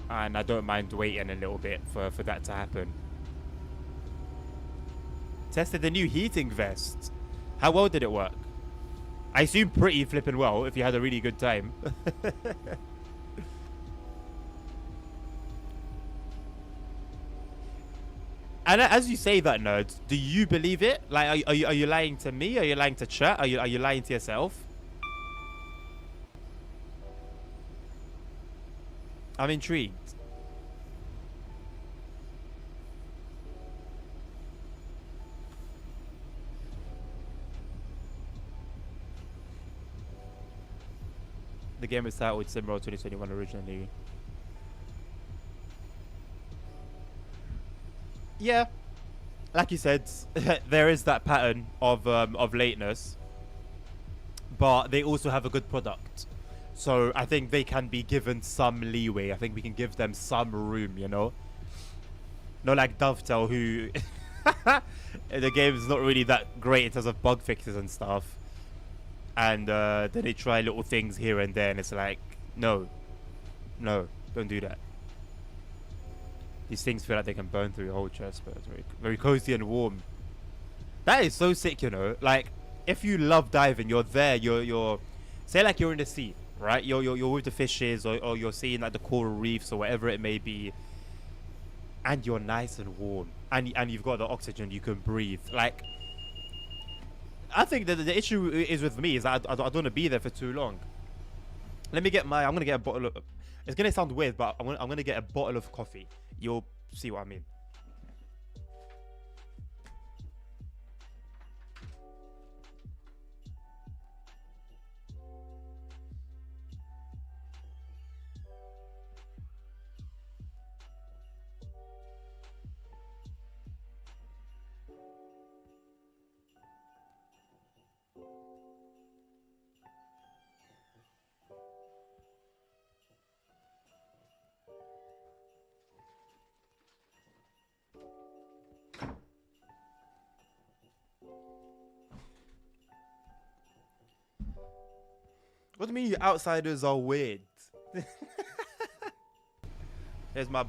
and I don't mind waiting a little bit for that to happen. Tested the new heating vest. How well did it work? I assume pretty flipping well if you had a really good time. And as you say that, nerds, do you believe it? Like, are you lying to me? Are you lying to chat? Are you lying to yourself? I'm intrigued. The game was titled SimWorld 2021 originally. Yeah, like you said, there is that pattern of lateness, but they also have a good product, so I think they can be given some leeway. I think we can give them some room, you know. Not like Dovetail, who the game is not really that great in terms of bug fixes and stuff, and then they try little things here and there, and it's like, no, don't do that. These things feel like they can burn through your whole chest, but it's very, very cozy and warm. That is so sick, you know. Like, if you love diving, you're there. You're say like you're in the sea, right? You're with the fishes, or you're seeing like the coral reefs or whatever it may be, and you're nice and warm, and you've got the oxygen, you can breathe. Like, I think that the issue is with me is that I don't want to be there for too long. Let me get I'm gonna get a bottle of. It's gonna sound weird, but I'm gonna get a bottle of coffee. You'll see what I mean. What do you mean you outsiders are weird? Here's my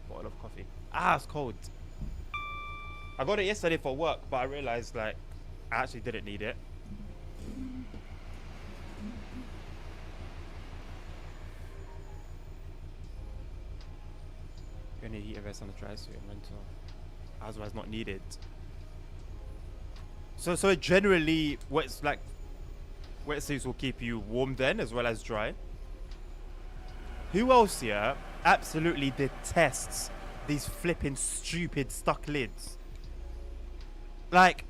bottle of coffee. Ah, it's cold. I got it yesterday for work, but I realized like I actually didn't need it. You're gonna heat a vest on the dry suit and rental. Otherwise not needed. So it generally wetsuits will keep you warm then as well as dry. Who else here absolutely detests these flipping stupid stuck lids? Like,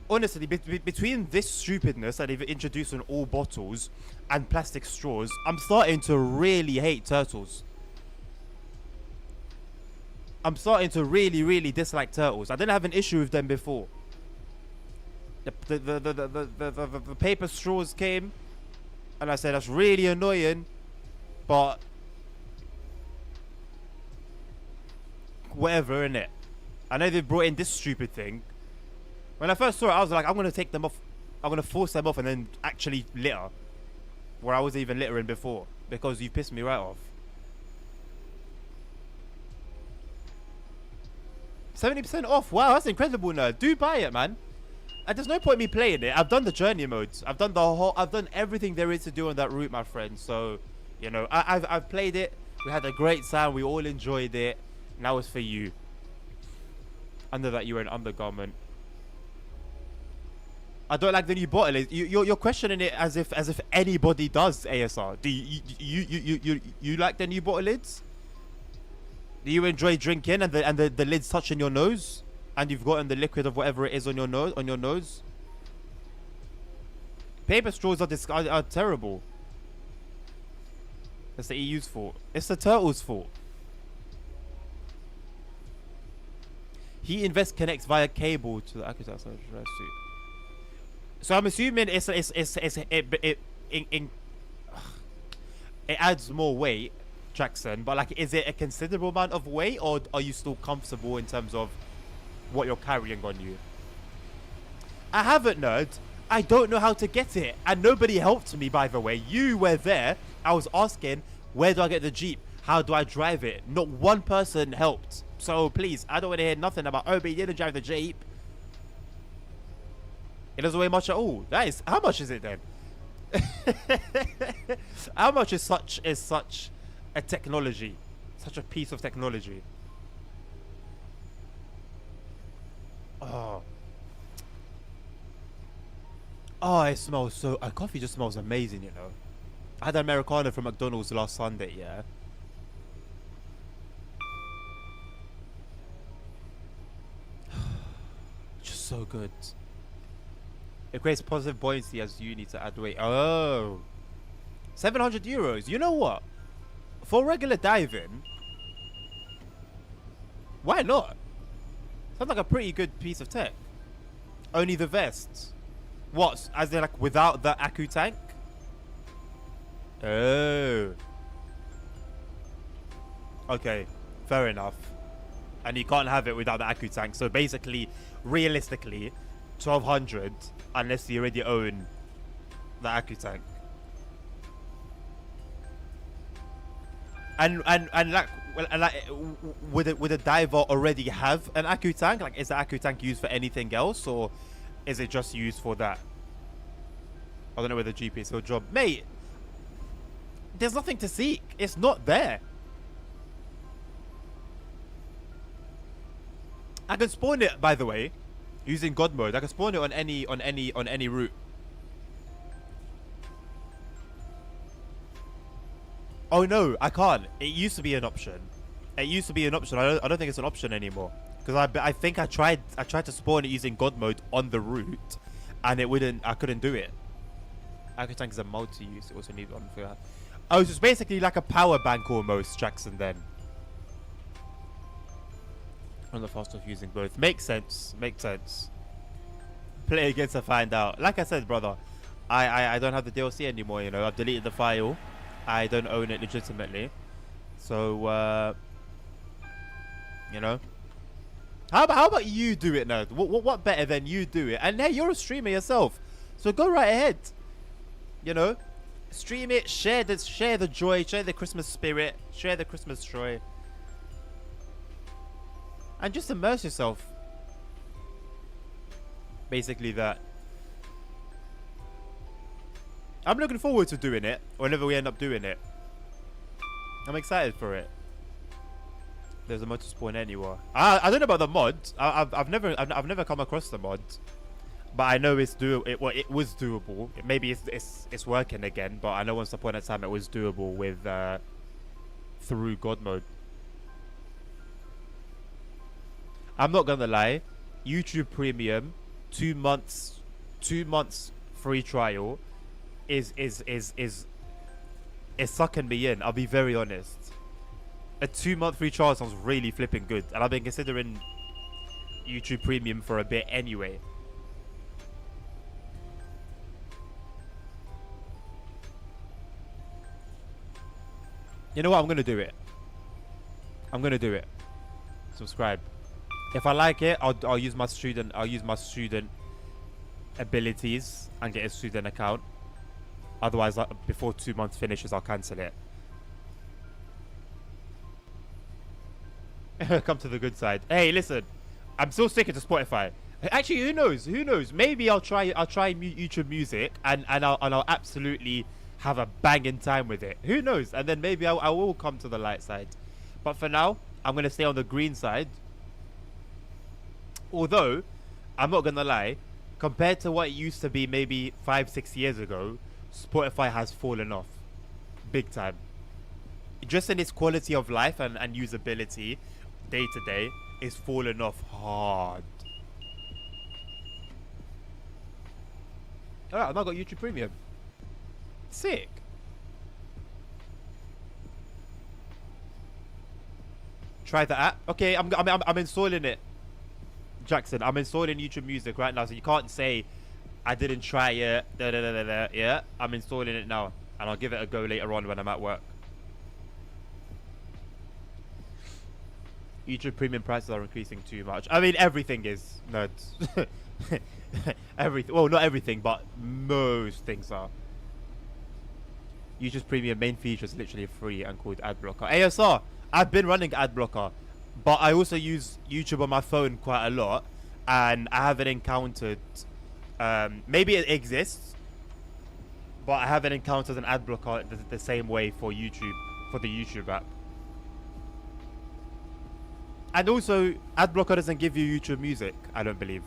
honestly, between this stupidness that they've introduced on all bottles and plastic straws, I'm starting to really hate turtles. I'm starting to really dislike turtles. I didn't have an issue with them before. The paper straws came, and I said that's really annoying, but whatever, innit? I know they brought in this stupid thing. When I first saw it, I was like, I'm gonna take them off. I'm gonna force them off and then actually litter, where I wasn't even littering before, because you pissed me right off. 70% off. Wow, that's incredible, nerd. Do buy it, man. And there's no point in me playing it. I've done the journey modes. I've done everything there is to do on that route, my friend. So, you know, I've played it. We had a great time. We all enjoyed it. Now it's for you. Under that, you're an undergarment. I don't like the new bottle. You're questioning it as if anybody does, ASR. Do you like the new bottle lids? Do you enjoy drinking and the lids touching your nose, and you've gotten the liquid of whatever it is on your nose? Paper straws are terrible. That's the EU's fault. It's the turtles' fault. He connects via cable to the Akuta suit. So I'm assuming it adds more weight, Jackson, but like, is it a considerable amount of weight, or are you still comfortable in terms of what you're carrying on you? I haven't, nerd. I don't know how to get it, and nobody helped me, by the way. You were there. I was asking, where do I get the Jeep? How do I drive it? Not one person helped. So please, I don't want to hear nothing about, oh, but you didn't drive the Jeep. It doesn't weigh much at all. That is, how much is it then? How much is such a technology, such a piece of technology? Oh, it smells so. Coffee just smells amazing, you know. I had an Americano from McDonald's last Sunday, yeah. Just so good. It creates positive buoyancy as you need to add weight. Oh, 700 euros. You know what? For regular diving, why not? Sounds like a pretty good piece of tech. Only the vests. What? As they're like without the Aku tank? Oh. Okay, fair enough. And you can't have it without the Aku tank. So basically, realistically, 1200 unless you already own the Aku tank. And like, well, and like, would a diver already have an Aku tank? Like, is the Aku tank used for anything else, or is it just used for that? I don't know where the GPS will drop, mate. There's nothing to seek. It's not there. I can spawn it, by the way, using God mode. I can spawn it on any route. Oh no, I can't. It used to be an option. It used to be an option. I don't think it's an option anymore. Because I think I tried to spawn it using God mode on the route, and it wouldn't. I couldn't do it. Aku tank is a multi-use. It also needs one for that. Oh, so it's basically like a power bank almost, Jackson. Then. On the fast of using both. Makes sense. Makes sense. Play again to find out. Like I said, brother, I don't have the DLC anymore, you know. I've deleted the file. I don't own it legitimately. So, you know. How about you do it, nerd? What better than you do it? And hey, you're a streamer yourself. So go right ahead. You know. Stream it, share the joy, share the Christmas spirit, share the Christmas joy. And just immerse yourself. Basically that. I'm looking forward to doing it, whenever we end up doing it. I'm excited for it. There's a mod to spawn anywhere. I don't know about the mod. I've never come across the mod, but I know it's it was doable. Maybe it's working again, but I know once upon a time it was doable with through God mode. I'm not gonna lie, YouTube Premium, 2 months free trial is sucking me in. I'll be very honest. A 2-month free trial sounds really flipping good, and I've been considering YouTube Premium for a bit anyway. You know what? I'm gonna do it. I'm gonna do it. Subscribe. If I like it, I'll use my student. I'll use my student abilities and get a student account. Otherwise, before 2 months finishes, I'll cancel it. Come to the good side. Hey, listen, I'm still sticking to Spotify. Actually, who knows? Who knows? Maybe I'll try YouTube Music and I'll absolutely have a banging time with it. Who knows? And then maybe I will come to the light side. But for now, I'm gonna stay on the green side. Although, I'm not gonna lie, compared to what it used to be maybe 5-6 years ago, Spotify has fallen off big time. Just in its quality of life and usability, day to day, is falling off hard. Alright, I've now got YouTube Premium. Sick. Try the app. Okay, I'm installing it. Jackson, I'm installing YouTube Music right now, so you can't say I didn't try it. Yeah, I'm installing it now, and I'll give it a go later on when I'm at work. YouTube Premium prices are increasing too much. I mean, everything is, nerds. Everything. Well, not everything, but most things are. YouTube Premium main feature is literally free and called ad blocker. ASR, I've been running ad blocker, but I also use YouTube on my phone quite a lot, and I haven't encountered. Maybe it exists, but I haven't encountered an ad blocker the same way for YouTube, for the YouTube app. And also, ad blocker doesn't give you YouTube Music, I don't believe.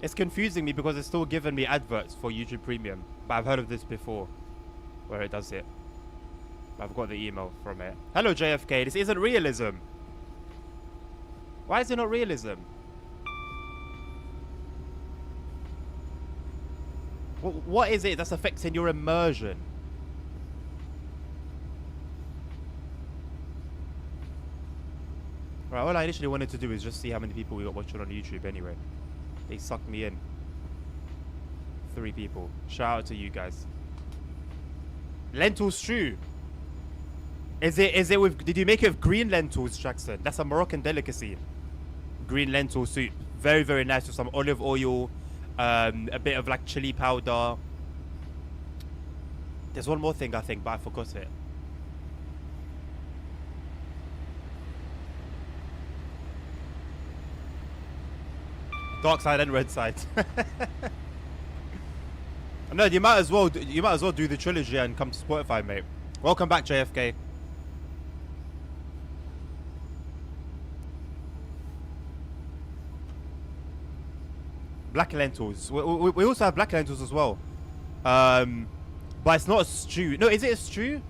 It's confusing me because it's still giving me adverts for YouTube Premium. But I've heard of this before, where it does it. I've got the email from it. Hello, JFK. This isn't realism. Why is it not realism? What is it that's affecting your immersion? Right, all I initially wanted to do is just see how many people we got watching on YouTube anyway. They sucked me in. 3 people. Shout out to you guys. Lentil stew. Is it with, did you make it with green lentils, Jackson? That's a Moroccan delicacy. Green lentil soup. Very, very nice with some olive oil, a bit of like chili powder. There's one more thing I think, but I forgot it. Dark side and red side. No, you might as well do the trilogy and come to Spotify, mate. Welcome back, JFK. Black lentils. We also have black lentils as well. But it's not a stew. No, is it a stew?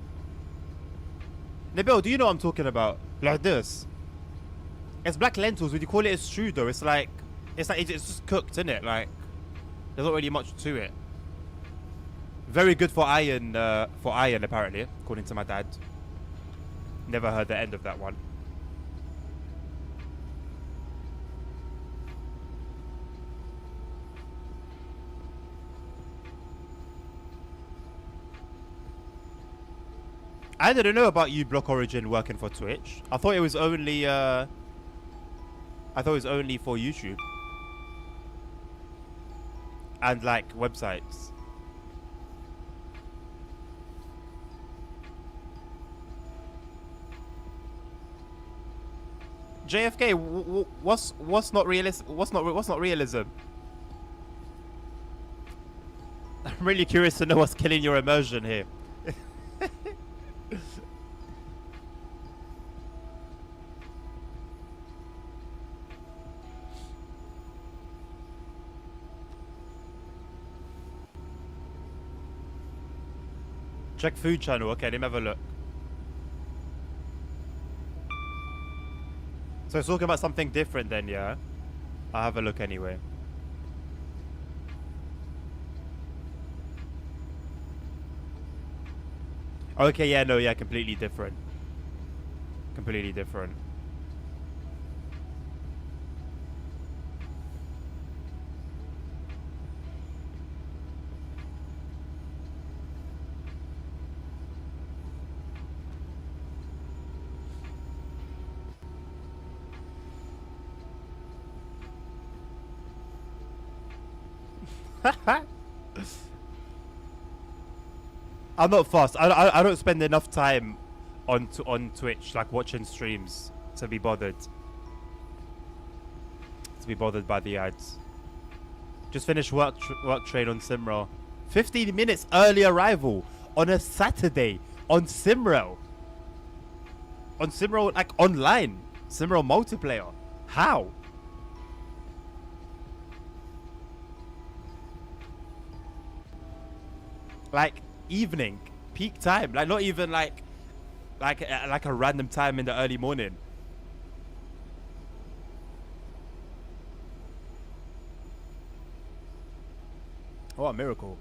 Nabil, do you know what I'm talking about? Like this. It's black lentils. Would you call it a stew though? It's just cooked, isn't it? Like, there's not really much to it. Very good for iron apparently, according to my dad. Never heard the end of that one. I didn't know about you, Block Origin, working for Twitch. I thought it was only for YouTube and like websites. JFK, what's not realism? What's not realism? I'm really curious to know what's killing your immersion here. Check food channel. Okay, let me have a look. So it's talking about something different then, yeah? I'll have a look anyway. Okay, yeah, no, yeah, completely different. Completely different. I'm not fast. I don't spend enough time on Twitch, like watching streams, to be bothered. To be bothered by the ads. Just finished work train on Simrel. 15 minutes early arrival on a Saturday on Simrel. On Simrel, like online. Simrel multiplayer. How? Like evening, peak time, like not even like a random time in the early morning. What a miracle.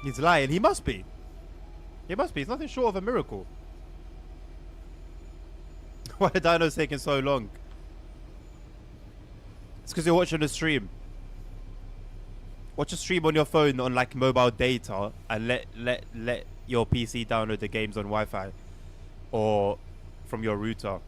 He's lying. He must be. He must be. It's nothing short of a miracle. Why are dinos taking so long? It's because you're watching a stream. Watch a stream on your phone on like mobile data and let your PC download the games on Wi-Fi or from your router.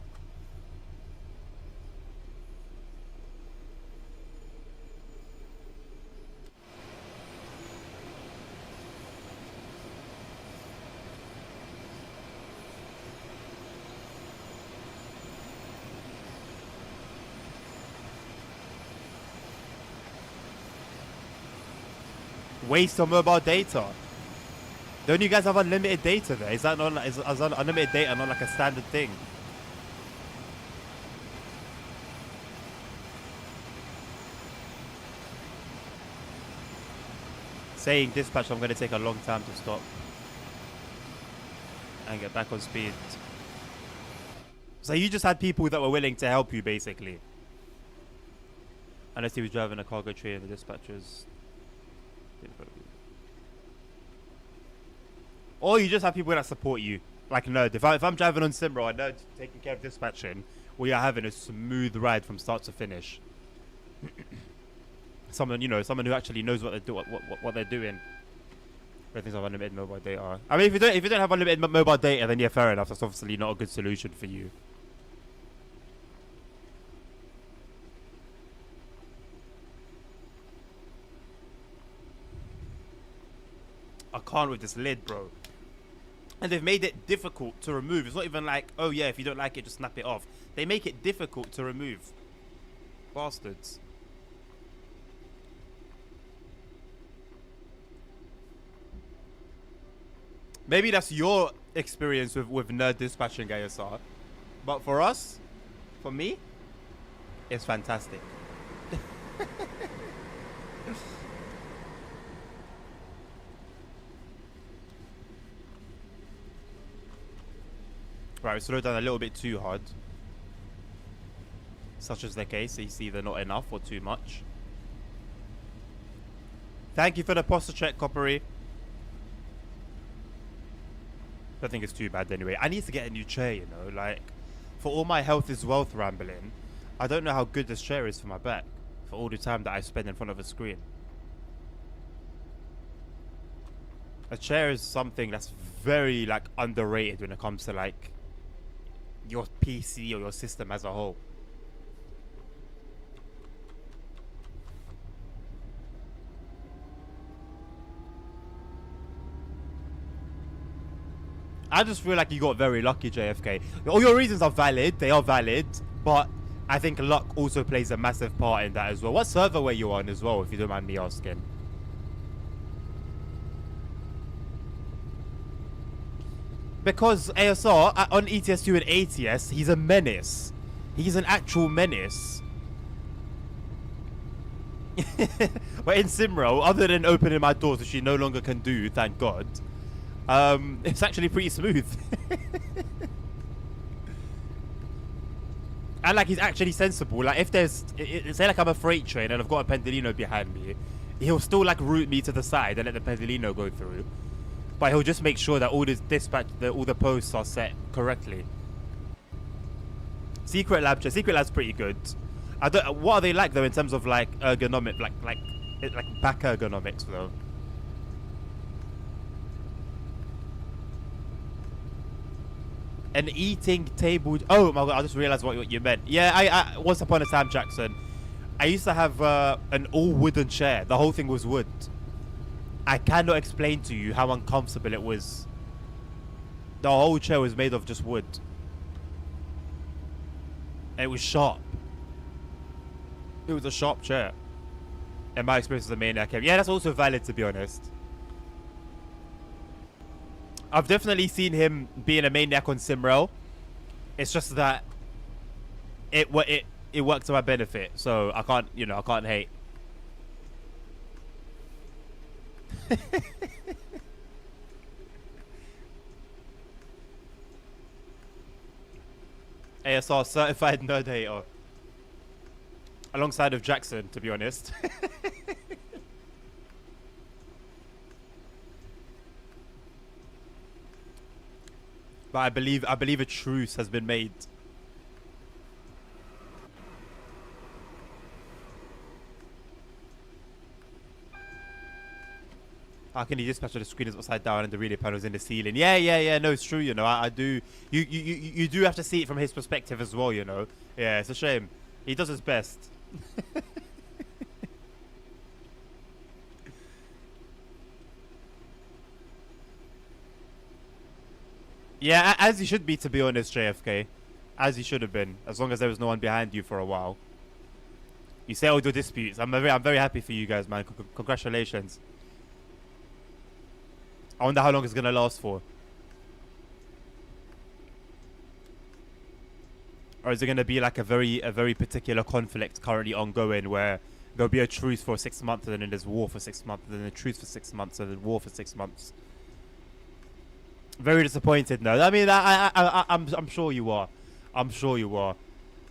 Waste of mobile data. Don't you guys have unlimited data there? Is that not like, is unlimited data not like a standard thing? Saying dispatch, I'm going to take a long time to stop and get back on speed. So you just had people that were willing to help you, basically. Unless he was driving a cargo train and the dispatchers. Or you just have people that support you. Like Nerd. If I'm driving on Simrel and Nerd's taking care of dispatching, we are having a smooth ride from start to finish. Someone who actually knows what they're doing. Everything's have unlimited mobile data. I mean, if you don't have unlimited mobile data, then yeah, fair enough. That's obviously not a good solution for you. I can't with this lid, bro. And they've made it difficult to remove. It's not even like, oh yeah, if you don't like it, just snap it off. They make it difficult to remove. Bastards. Maybe that's your experience with Nerd dispatching ASR. But for us, for me, it's fantastic. Right, we slowed down a little bit too hard. Such as the case, it's either not enough or too much. Thank you for the posture check, Coppery. I think it's too bad anyway. I need to get a new chair, you know, like, for all my health is wealth rambling, I don't know how good this chair is for my back, for all the time that I spend in front of a screen. A chair is something that's very, like, underrated when it comes to, like, your PC or your system as a whole. I just feel like you got very lucky, JFK. All your reasons are valid. They are valid. But I think luck also plays a massive part in that as well. What server were you on as well, if you don't mind me asking? Because ASR, on ETS2 and ATS, he's a menace. He's an actual menace. But in Simro, other than opening my doors, which she no longer can do, thank God, it's actually pretty smooth. And like, he's actually sensible. Like, if there's, say like I'm a freight train and I've got a Pendolino behind me, he'll still like route me to the side and let the Pendolino go through. But he'll just make sure that all this dispatch, all the posts are set correctly. Secret Lab's pretty good. I don't. What are they like though in terms of like ergonomic, like back ergonomics though? An eating table. Oh my god! I just realized what you meant. Yeah, I once upon a time, Jackson, I used to have an all wooden chair. The whole thing was wood. I cannot explain to you how uncomfortable it was. The whole chair was made of just wood. It was sharp. It was a sharp chair. In my experience as a maniac. Yeah, that's also valid, to be honest. I've definitely seen him being a maniac on Simrel. It's just that it worked to my benefit, so I can't, you know, I can't hate. ASR certified nerd hater. Alongside of Jackson, to be honest. But I believe a truce has been made. How can you dispatch the screen is upside down and the relay panel's in the ceiling? Yeah. No, it's true. You know, I do. You do have to see it from his perspective as well. You know. Yeah, it's a shame. He does his best. Yeah, as he should be, to be honest, JFK. As he should have been, as long as there was no one behind you for a while. You settled your disputes. I'm very happy for you guys, man. Congratulations. I wonder how long it's gonna last for. Or is it gonna be like a very particular conflict currently ongoing where there'll be a truce for 6 months and then there's war for 6 months and then a truce for 6 months and then war for 6 months? Very disappointed now. I mean, I'm sure you are. I'm sure you are.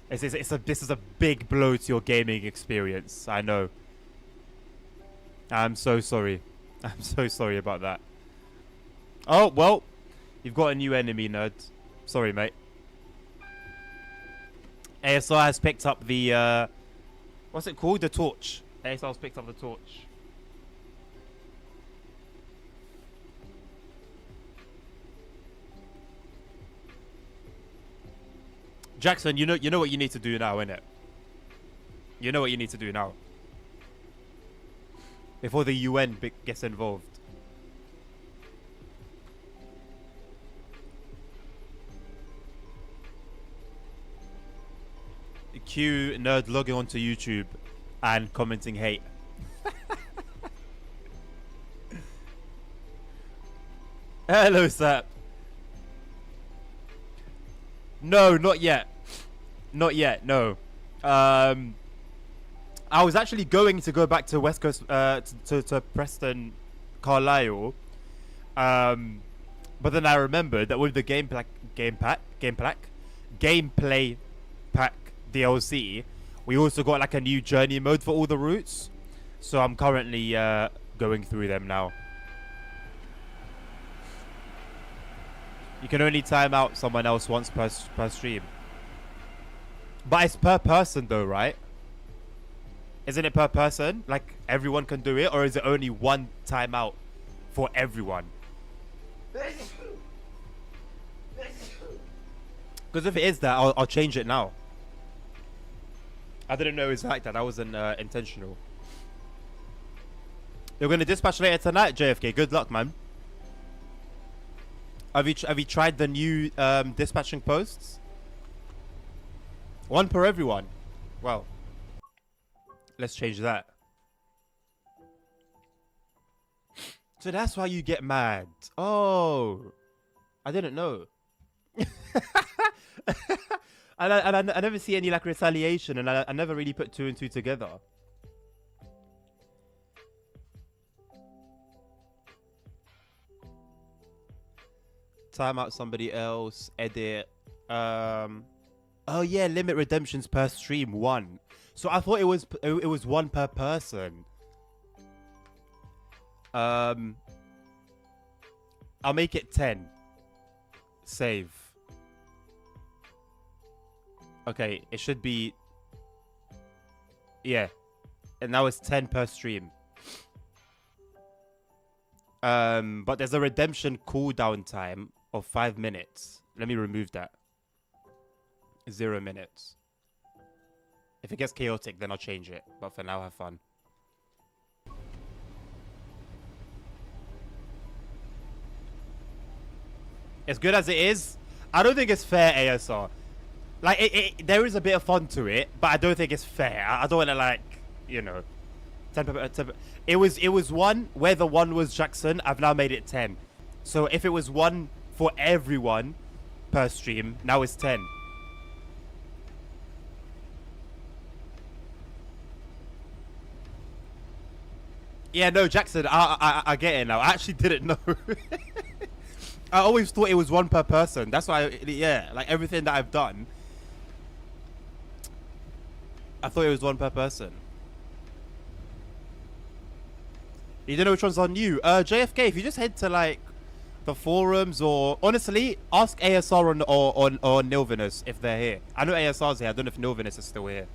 This is a big blow to your gaming experience. I know. I'm so sorry. I'm so sorry about that. Oh, well, you've got a new enemy, nerd. Sorry, mate. ASR has picked up the, what's it called? The torch. ASR has picked up the torch. Jackson, you know what you need to do now, innit? You know what you need to do now. Before the UN gets involved. Cue nerd logging onto YouTube and commenting hate. Hello, Sap. No, not yet. Not yet, no. I was actually going to go back to West Coast, to Preston, Carlisle. But then I remembered that with the gameplay pack DLC, we also got like a new journey mode for all the routes. So I'm currently going through them now. You can only time out someone else once per stream. But it's per person though, right? Isn't it per person? Like everyone can do it, or is it only one timeout for everyone? Because if it is that, I'll change it now. I didn't know it was like that. That wasn't intentional. You're gonna dispatch later tonight, JFK. Good luck, man. Have you tried the new dispatching posts? One per everyone. Well, let's change that. So that's why you get mad. Oh, I didn't know. and I never see any like retaliation, and I never really put two and two together. Time out somebody else. Edit. Oh yeah, limit redemptions per stream 1. So I thought it was 1 per person. I'll make it 10. Save. Okay, it should be. Yeah, and now it's 10 per stream. But there's a redemption cooldown time of 5 minutes. Let me remove that. 0 minutes. If it gets chaotic, then I'll change it. But for now, have fun. As good as it is, I don't think it's fair, ASR. Like, there is a bit of fun to it, but I don't think it's fair. I don't want to, like, you know. 10, it was 1 where the 1 was Jackson. I've now made it 10. So if it was 1 for everyone per stream, now it's 10. Yeah, no, Jackson, I get it now. I actually didn't know. I always thought it was 1 per person. That's why, yeah, like everything that I've done, I thought it was 1 per person. You don't know which one's on you. JFK, if you just head to like the forums, or honestly, ask ASR or Nilvinus if they're here. I know ASR's here. I don't know if Nilvinus is still here.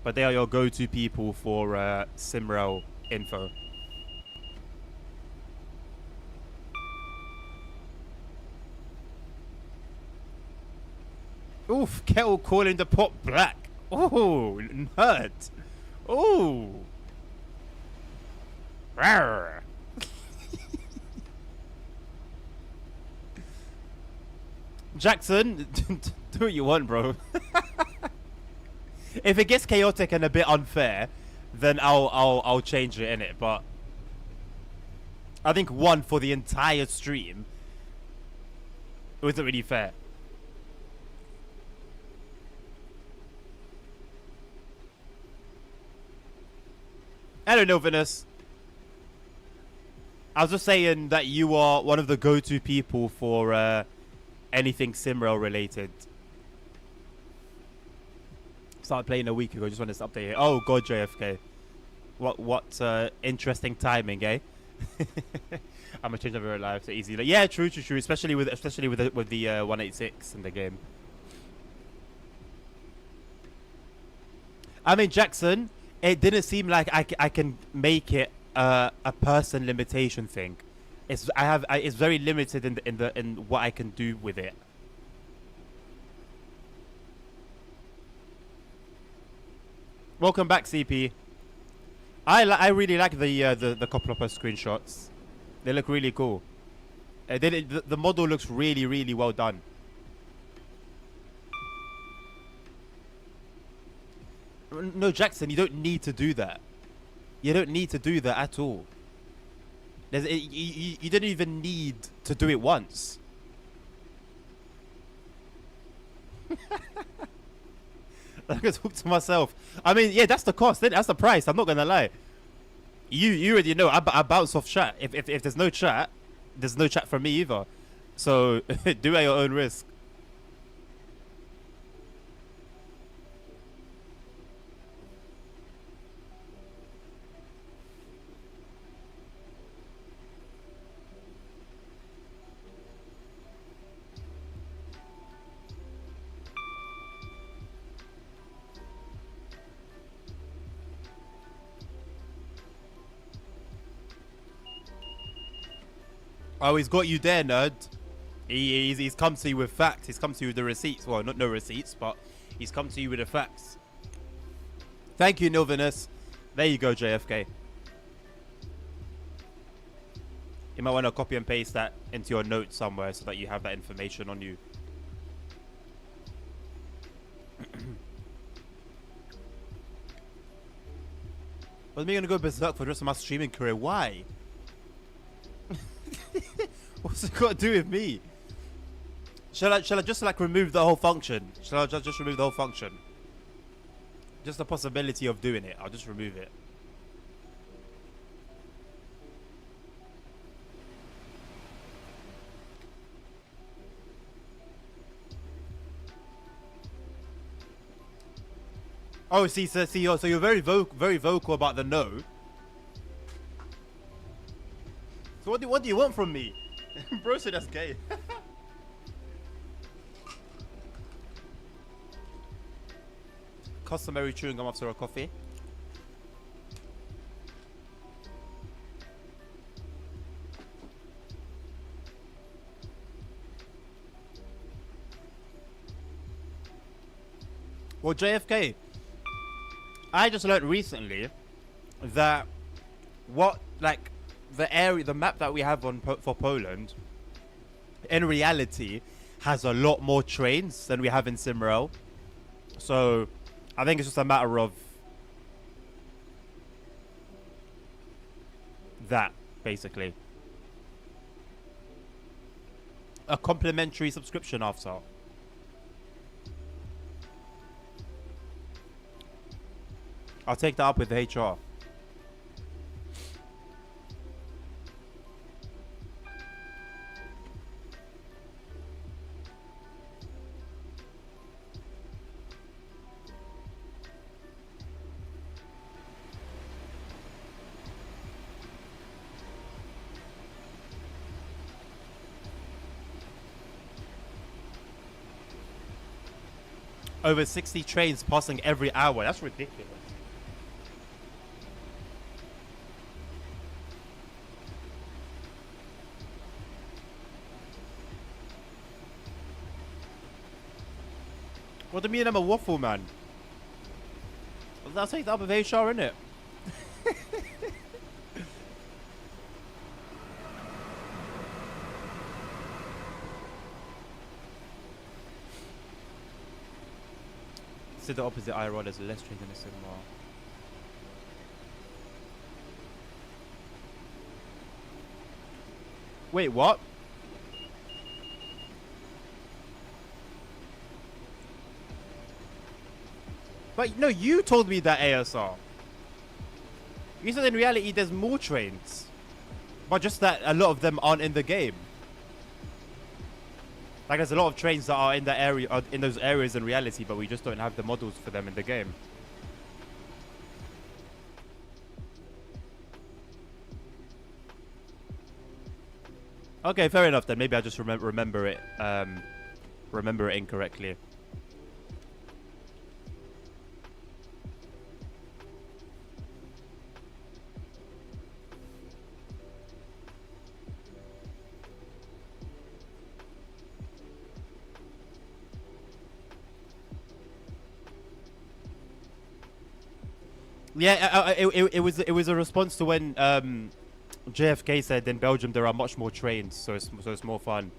But they are your go-to people for Simrel info. Oof, Kettle calling the pot black. Ooh, nerd. Ooh. Rawr. Jackson, do what you want, bro. If it gets chaotic and a bit unfair, then I'll change it in it. But I think 1 for the entire stream wasn't really fair. I don't know, Venus. I was just saying that you are one of the go-to people for anything Simrel related. Started playing a week ago. Just wanted to update it. Oh god, JFK. What interesting timing, eh? I'm gonna change my real life so easy. Like, yeah, true. Especially with the 186 in the game. I mean, Jackson, it didn't seem like I can make it a person limitation thing. It's very limited in what I can do with it. Welcome back, CP. I really like the Coplopper screenshots. They look really cool. The model looks really well done. No, Jackson, you don't need to do that. You don't need to do that at all. You don't even need to do it once. I can talk to myself. I mean, yeah, that's the cost. That's the price. I'm not gonna lie. You already know. I bounce off chat. If there's no chat, there's no chat from me either. So do at your own risk. Oh, he's got you there, nerd. He's come to you with facts. He's come to you with the receipts. Well, not no receipts, but he's come to you with the facts. Thank you, Nilvinus. There you go, JFK. You might want to copy and paste that into your notes somewhere so that you have that information on you. Was me gonna go berserk for the rest of my streaming career? Why? What's it got to do with me? Shall I just like remove the whole function? Shall I just remove the whole function? Just the possibility of doing it. I'll just remove it. Oh, see, so you're very vocal about the no. So what do you want from me? Bro said that's gay. Customary chewing gum after a coffee. Well, JFK, I just learned recently that the map that we have on for Poland, in reality, has a lot more trains than we have in Simrel. So, I think it's just a matter of that, basically. A complimentary subscription after. I'll take that up with HR. Over 60 trains passing every hour. That's ridiculous. What do you mean I'm a waffle man? Well, that's take that up with HR, innit? So the opposite IRL, there's less trains in the cinema. Wait, what? But no, you told me that, ASR. You said in reality there's more trains. But just that a lot of them aren't in the game. Like there's a lot of trains that are in the area, in those areas in reality, but we just don't have the models for them in the game. Okay, fair enough then. Maybe I just remember it incorrectly. Yeah, it was a response to when JFK said in Belgium there are much more trains, so it's more fun.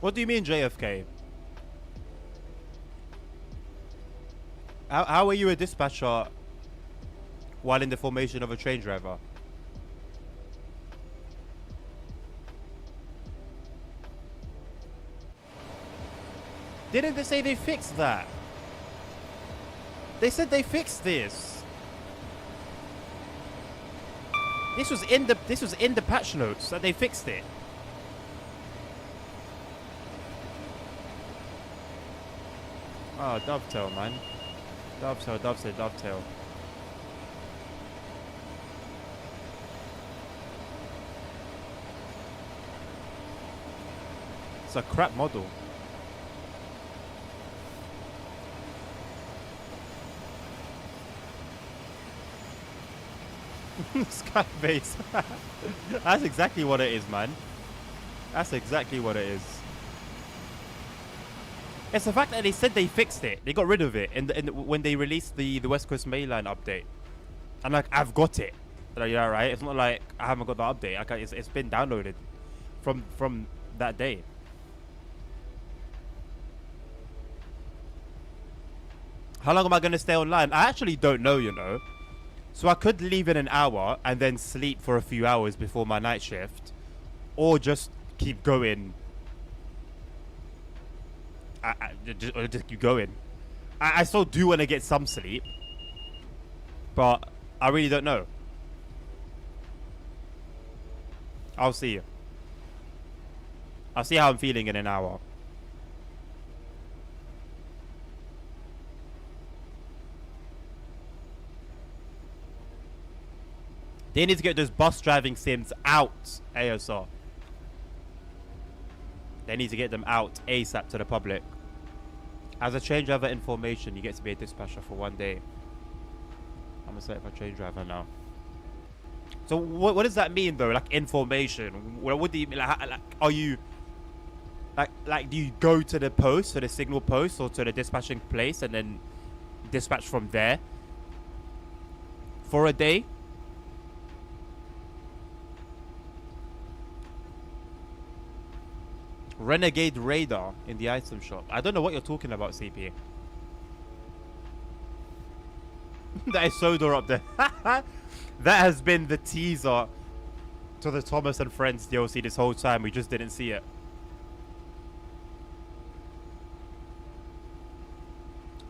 What do you mean JFK? How are you a dispatcher while in the formation of a train driver? Didn't they say they fixed that? They said they fixed this. This was in the patch notes that they fixed it. Oh, dovetail, man. Dovetail, dovetail, dovetail. It's a crap model. Skybase. That's exactly what it is, man. That's exactly what it is. It's the fact that they said they fixed it. They got rid of it when they released the West Coast Mainline update. And like, I've got it. Like, yeah, right. It's not like I haven't got the update. Like, it's been downloaded from that day. How long am I gonna stay online? I actually don't know, you know. So I could leave in an hour and then sleep for a few hours before my night shift, or just keep going. Just keep going. I still do want to get some sleep, but I really don't know. I'll see. I'll see how I'm feeling in an hour. They need to get those bus driving sims out, ASR. They need to get them out ASAP to the public. As a train driver information, you get to be a dispatcher for 1 day. I'm a certified train driver now. So what does that mean though? Like information? What do you mean? Like are you like do you go to the post, to the signal post, or to the dispatching place and then dispatch from there for a day? Renegade radar in the item shop. I don't know what you're talking about, CP. That is Sodor up there. That has been the teaser to the Thomas and Friends DLC this whole time. We just didn't see it.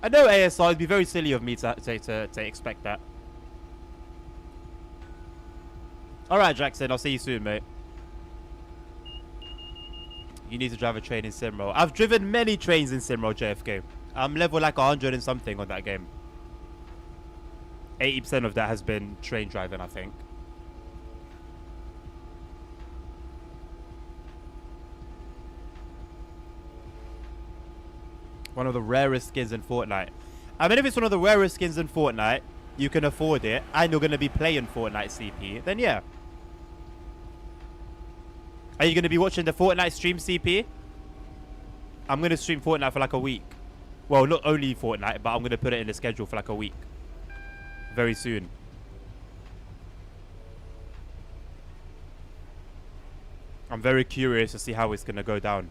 I know ASR, it'd be very silly of me to expect that. Alright, Jackson, I'll see you soon, mate. You need to drive a train in Simro. I've driven many trains in Simro, JFK. I'm level like 100 and something on that game. 80% of that has been train driving, I think. One of the rarest skins in Fortnite. I mean, if it's one of the rarest skins in Fortnite, you can afford it, and you're going to be playing Fortnite CP, then yeah. Are you going to be watching the Fortnite stream, CP? I'm going to stream Fortnite for like a week. Well, not only Fortnite, but I'm going to put it in the schedule for like a week. Very soon. I'm very curious to see how it's going to go down.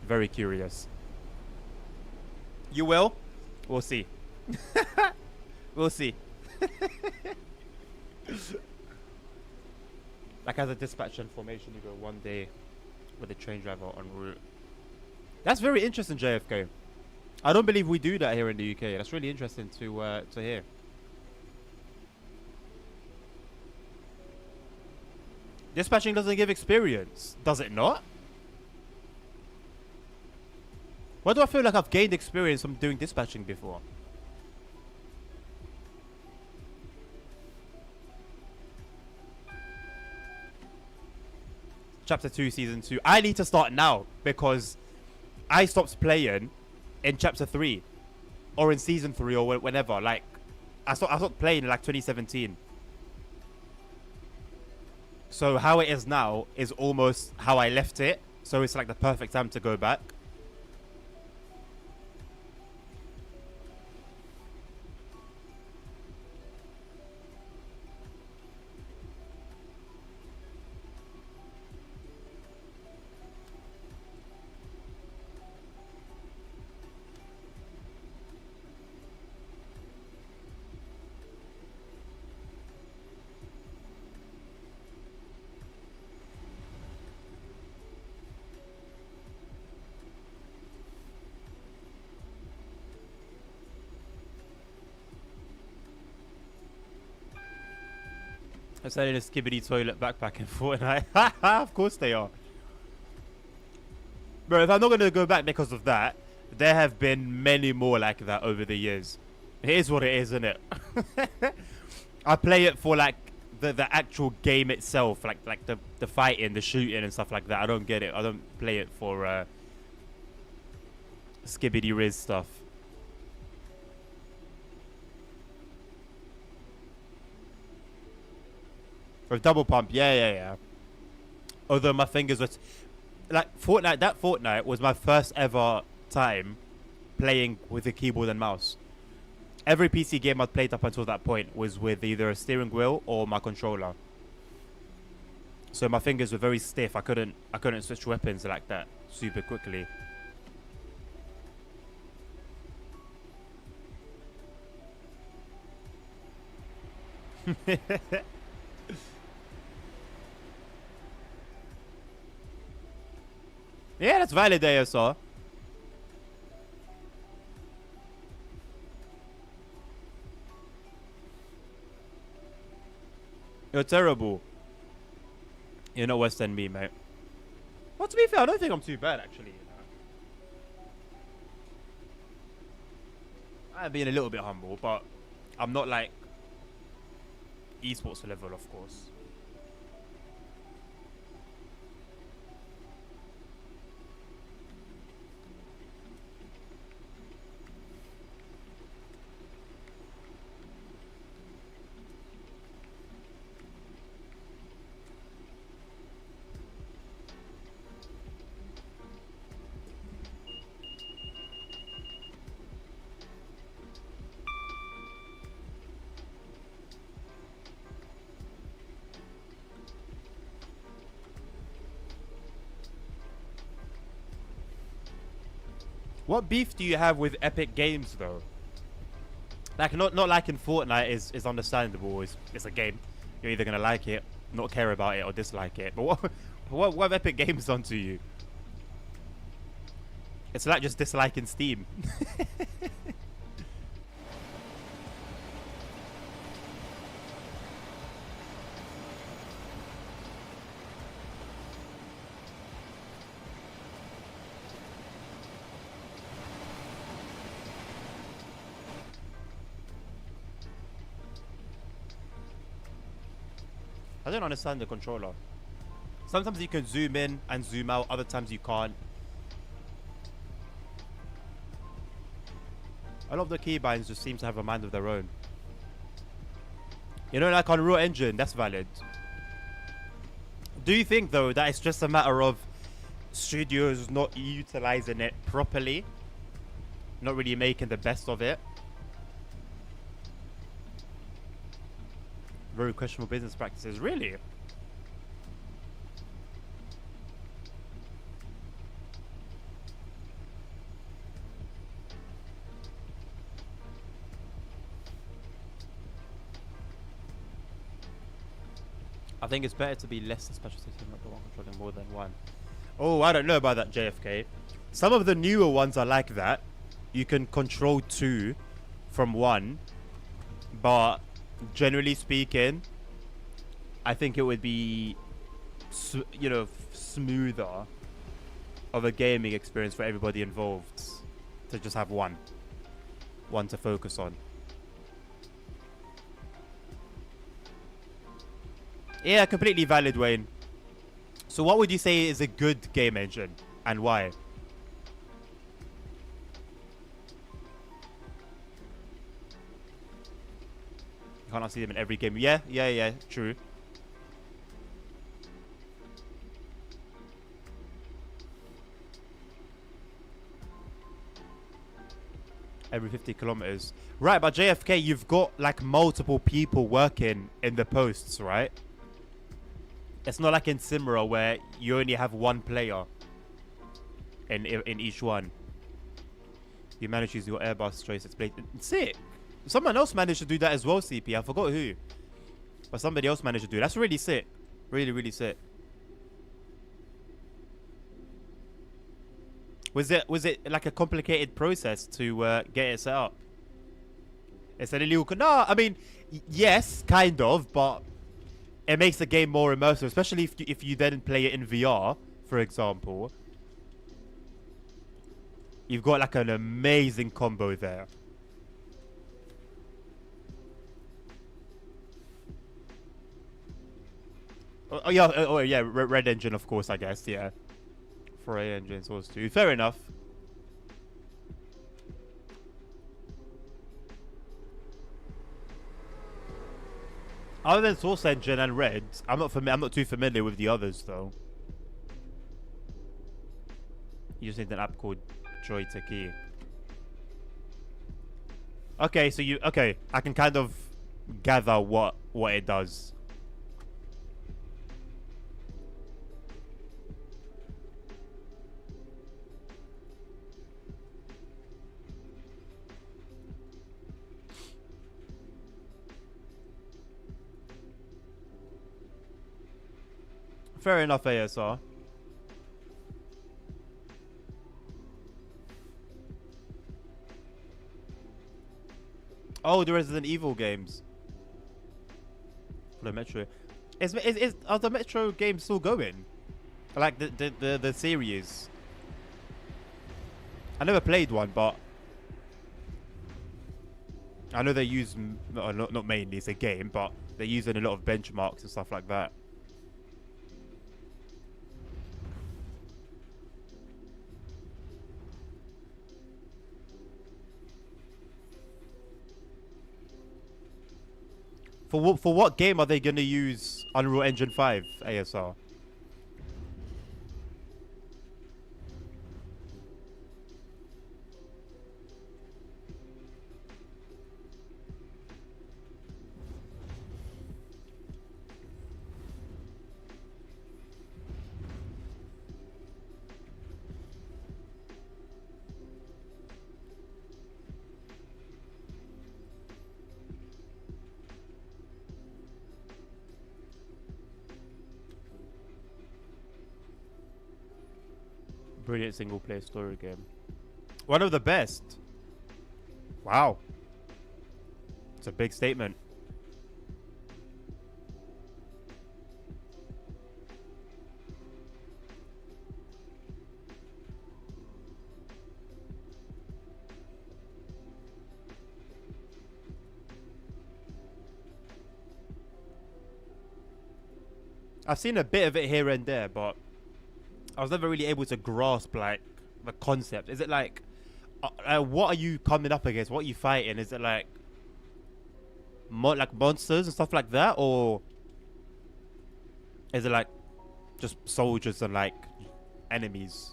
Very curious. You will? We'll see. We'll see. Like as a dispatch information, you go 1 day with a train driver en route. That's very interesting, JFK. I don't believe we do that here in the UK. That's really interesting to hear. Dispatching doesn't give experience, does it not? Why do I feel like I've gained experience from doing dispatching before? Chapter 2, Season 2. I need to start now because I stopped playing in Chapter 3 or in Season 3 or whenever. Like, I stopped playing in like 2017. So how it is now is almost how I left it. So it's like the perfect time to go back. I'm selling a Skibidi toilet backpack in Fortnite. Of course they are. Bro, if I'm not going to go back because of that, there have been many more like that over the years. It is what it is, isn't it? I play it for like the actual game itself, like the fighting, the shooting and stuff like that. I don't get it. I don't play it for Skibidi Riz stuff. For double pump, yeah. Although my fingers were like Fortnite. That Fortnite was my first ever time playing with a keyboard and mouse. Every PC game I'd played up until that point was with either a steering wheel or my controller. So my fingers were very stiff. I couldn't switch weapons like that super quickly. Yeah, that's valid, ASR. You're terrible. You're not worse than me, mate. Well, to be fair, I don't think I'm too bad, actually. You know? I'm being a little bit humble, but I'm not like esports level, of course. What beef do you have with Epic Games, though? Like, not like in Fortnite is understandable. It's a game. You're either gonna like it, not care about it, or dislike it. But what have Epic Games done to you? It's like just disliking Steam. I don't understand the controller. Sometimes you can zoom in and zoom out, other times you can't. A lot of the keybinds just seem to have a mind of their own. You know, like on Unreal Engine, that's valid. Do you think, though, that it's just a matter of studios not utilizing it properly? Not really making the best of it? Very questionable business practices. Really? I think it's better to be less special system, not the one controlling more than one. Oh, I don't know about that, JFK. Some of the newer ones are like that. You can control two from one, but generally speaking, I think it would be, you know, smoother of a gaming experience for everybody involved to just have one to focus on. Yeah, completely valid, Wayne. So what would you say is a good game engine and why? You can't see them in every game. Yeah, true. Every 50 kilometers. Right, but JFK, you've got like multiple people working in the posts, right? It's not like in Simra where you only have one player in each one. You manage to use your Airbus trace. It's sick. Someone else managed to do that as well, CP. I forgot who. But somebody else managed to do it. That's really sick. Really, really sick. Was it like a complicated process to get it set up? It's an illegal... No, I mean, yes, kind of, but it makes the game more immersive, especially if you then play it in VR, for example. You've got like an amazing combo there. Oh yeah, Red Engine, of course, I guess, yeah. 4A Engine, Source 2. Fair enough. Other than Source Engine and Red, I'm not too familiar with the others though. You just need an app called Joystick. Okay, so I can kind of gather what it does. Fair enough, ASR. Oh, the Resident Evil games. The Metro. Are the Metro games still going? Like the series. I never played one, but I know they use not mainly it's a game, but they're using a lot of benchmarks and stuff like that. For what game are they gonna use Unreal Engine 5 ASR? Brilliant single player story game. One of the best. Wow. It's a big statement. I've seen a bit of it here and there, but I was never really able to grasp like the concept. Is it like, what are you coming up against? What are you fighting? Is it like, like monsters and stuff like that, or is it like just soldiers and like enemies,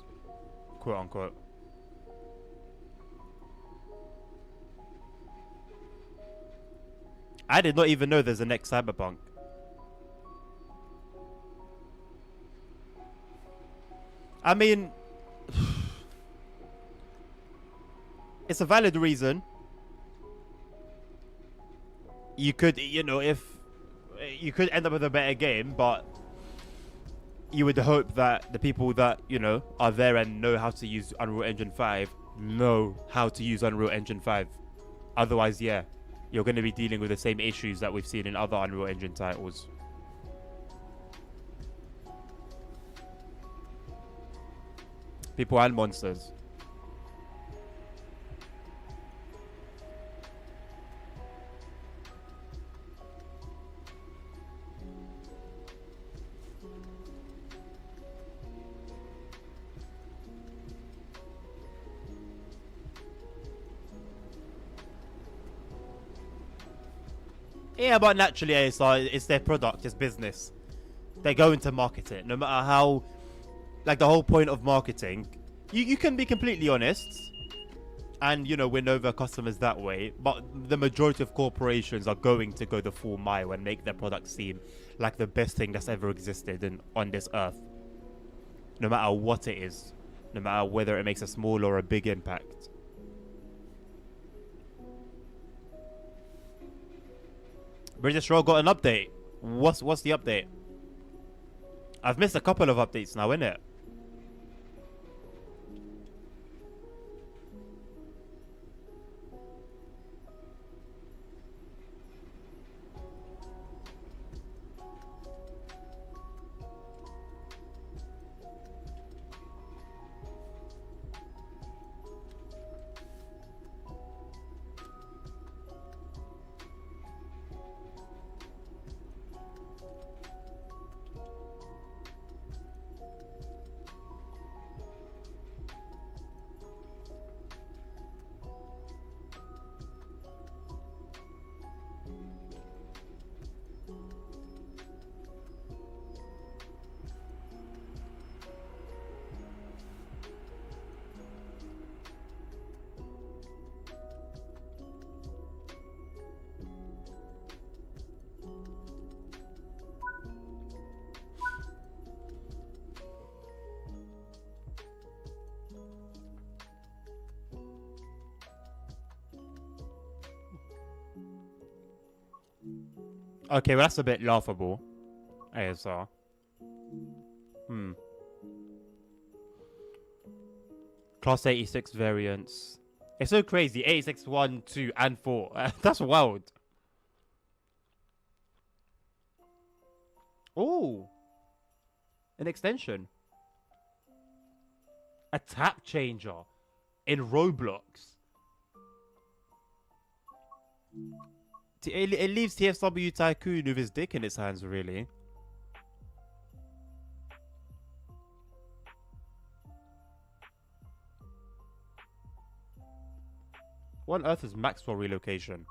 quote unquote? I did not even know there's a next Cyberpunk. I mean, it's a valid reason. You could, if you could end up with a better game, but you would hope that the people that, are there and know how to use Unreal Engine 5 know how to use Unreal Engine 5. Otherwise, yeah, you're going to be dealing with the same issues that we've seen in other Unreal Engine titles. People and monsters. Yeah, but naturally, it's their product, it's business. They're going to market it. No matter how, like the whole point of marketing, you can be completely honest and, win over customers that way. But the majority of corporations are going to go the full mile and make their product seem like the best thing that's ever existed on this earth. No matter what it is. No matter whether it makes a small or a big impact. British Roll got an update. What's the update? I've missed a couple of updates now, innit? Okay, well that's a bit laughable. ASR. Hmm. Class 86 variants. It's so crazy. 86, 1, 2, and 4. That's wild. Oh, an extension. A tap changer in Roblox. It leaves TFW Tycoon with his dick in his hands, really. What on earth is Maxwell relocation?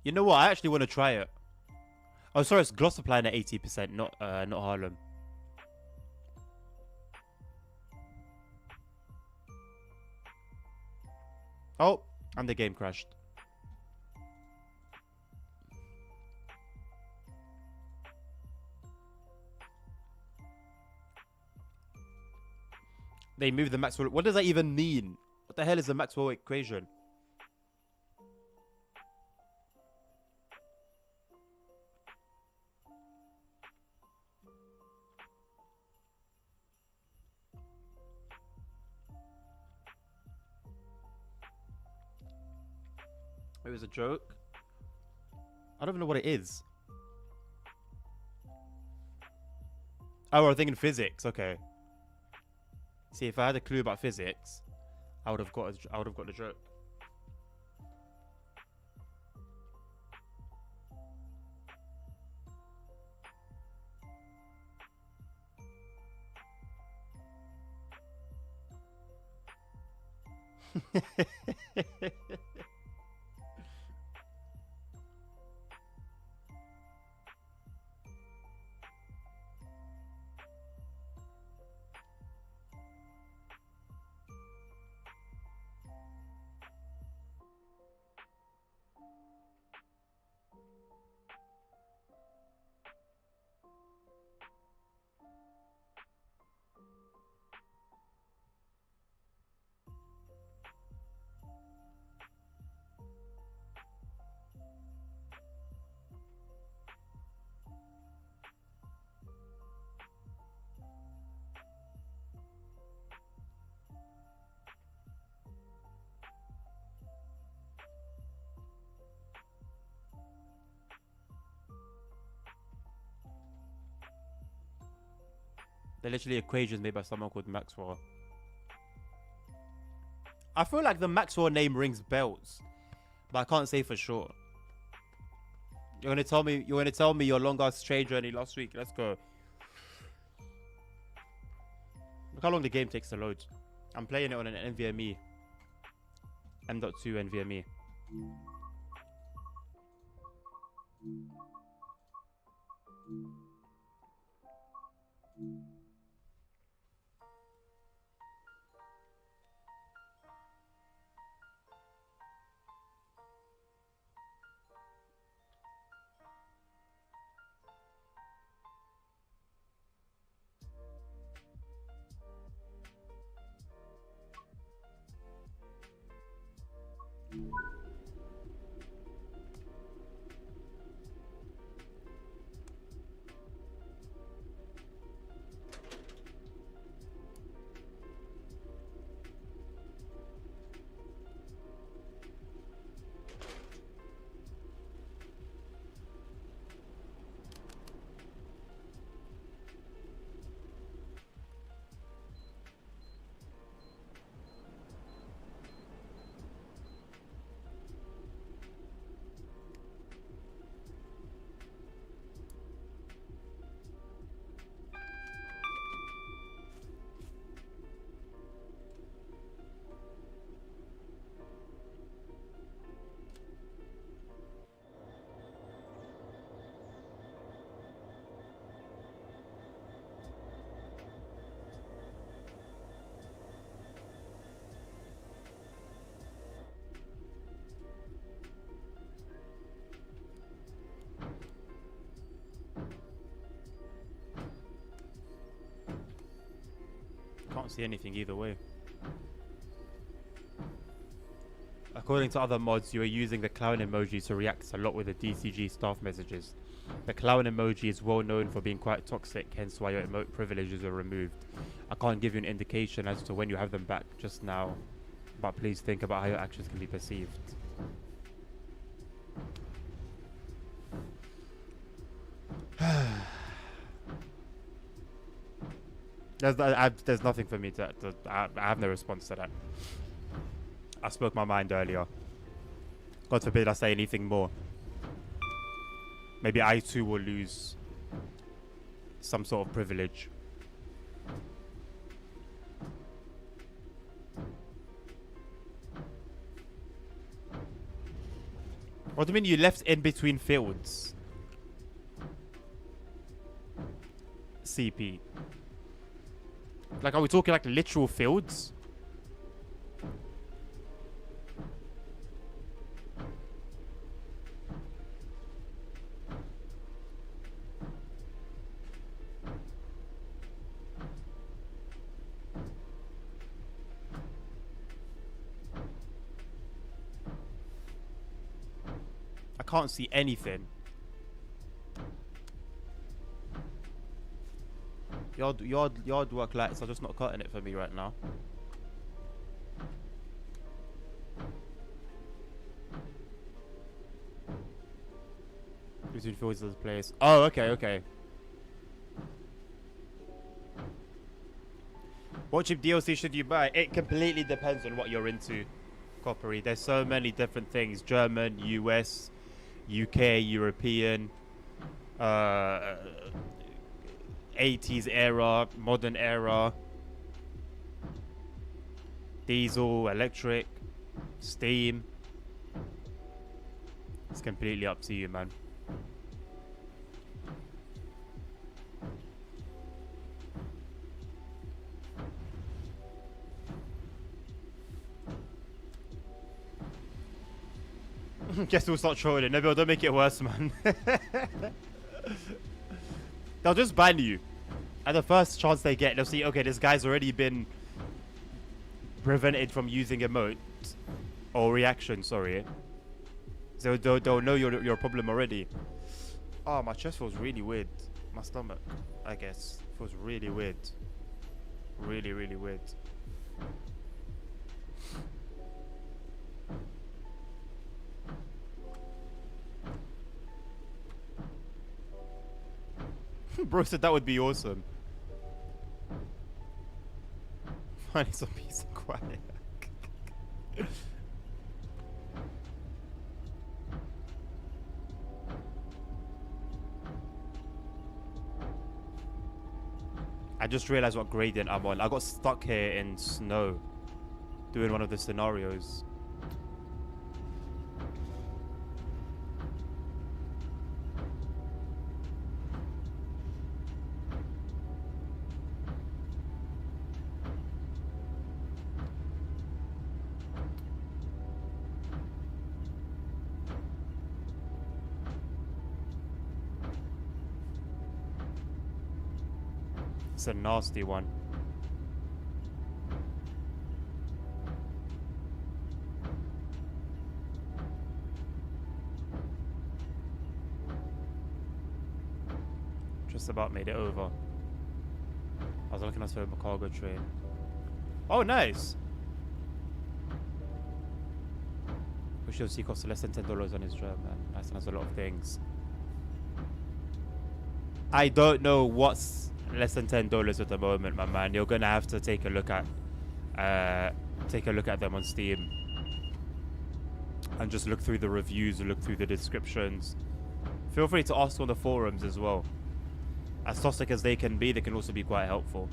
You know what? I actually want to try it. Oh, sorry, it's Glossoplan at 80%, not Harlem. Oh, and the game crashed. They moved the Maxwell. What does that even mean? What the hell is the Maxwell equation? It was a joke. I don't even know what it is. Oh, I'm thinking physics. Okay. See, if I had a clue about physics, I would have got the joke. They're literally equations made by someone called Maxwell. I feel like the Maxwell name rings bells, but I can't say for sure. You're gonna tell me your long ass train journey last week. Let's go. Look how long the game takes to load. I'm playing it on an NVMe. M.2 NVMe. can't see anything either way. According to other mods, you are using the clown emoji to react a lot with the DCG staff messages. The clown emoji is well known for being quite toxic, hence why your emote privileges are removed. I can't give you an indication as to when you have them back just now, but please think about how your actions can be perceived. There's nothing for me to I have no response to that. I spoke my mind earlier. God forbid I say anything more. Maybe I too will lose some sort of privilege. What do you mean you left in between fields? CP. Like, are we talking like literal fields? I can't see anything. Yard work lights are just not cutting it for me right now. Between fields of the place. Oh, okay. What chip DLC should you buy? It completely depends on what you're into, Coppery. There's so many different things. German, US, UK, European, 80s era, modern era, diesel, electric, steam. It's completely up to you, man. Guess we'll start trolling. No, don't make it worse, man. They'll just ban you. At the first chance they get, they'll see, okay, this guy's already been prevented from using emote. Or reaction, sorry. So they'll know your problem already. Oh, my chest feels really weird. My stomach, I guess, feels really weird. Really, really weird. Bro said that would be awesome. Finding some peace and quiet. I just realized what gradient I'm on. I got stuck here in snow doing one of the scenarios. It's a nasty one. Just about made it over. I was looking at a cargo train. Oh, nice! We should see costs less than $10 on his drum, man. Nice, and has a lot of things. I don't know what's less than $10 at the moment, my man. You're gonna have to take a look at them on Steam and just look through the reviews, look through the descriptions. Feel free to ask on the forums as well. As toxic as they can be, they can also be quite helpful.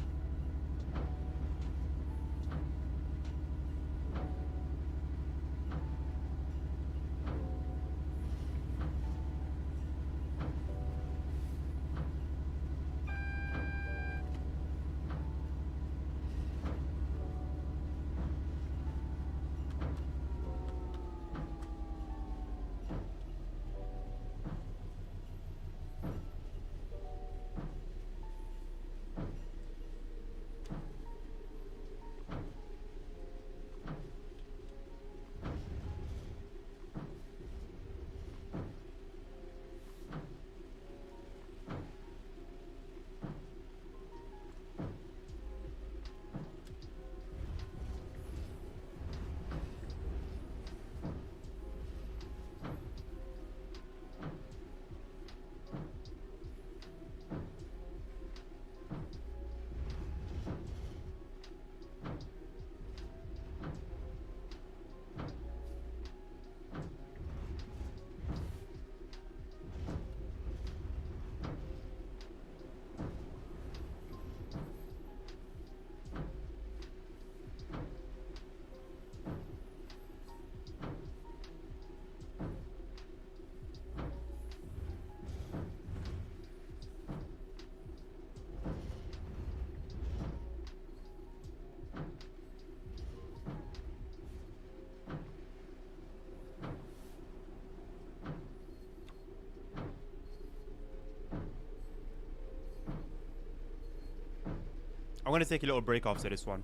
I'm gonna take a little break after this one.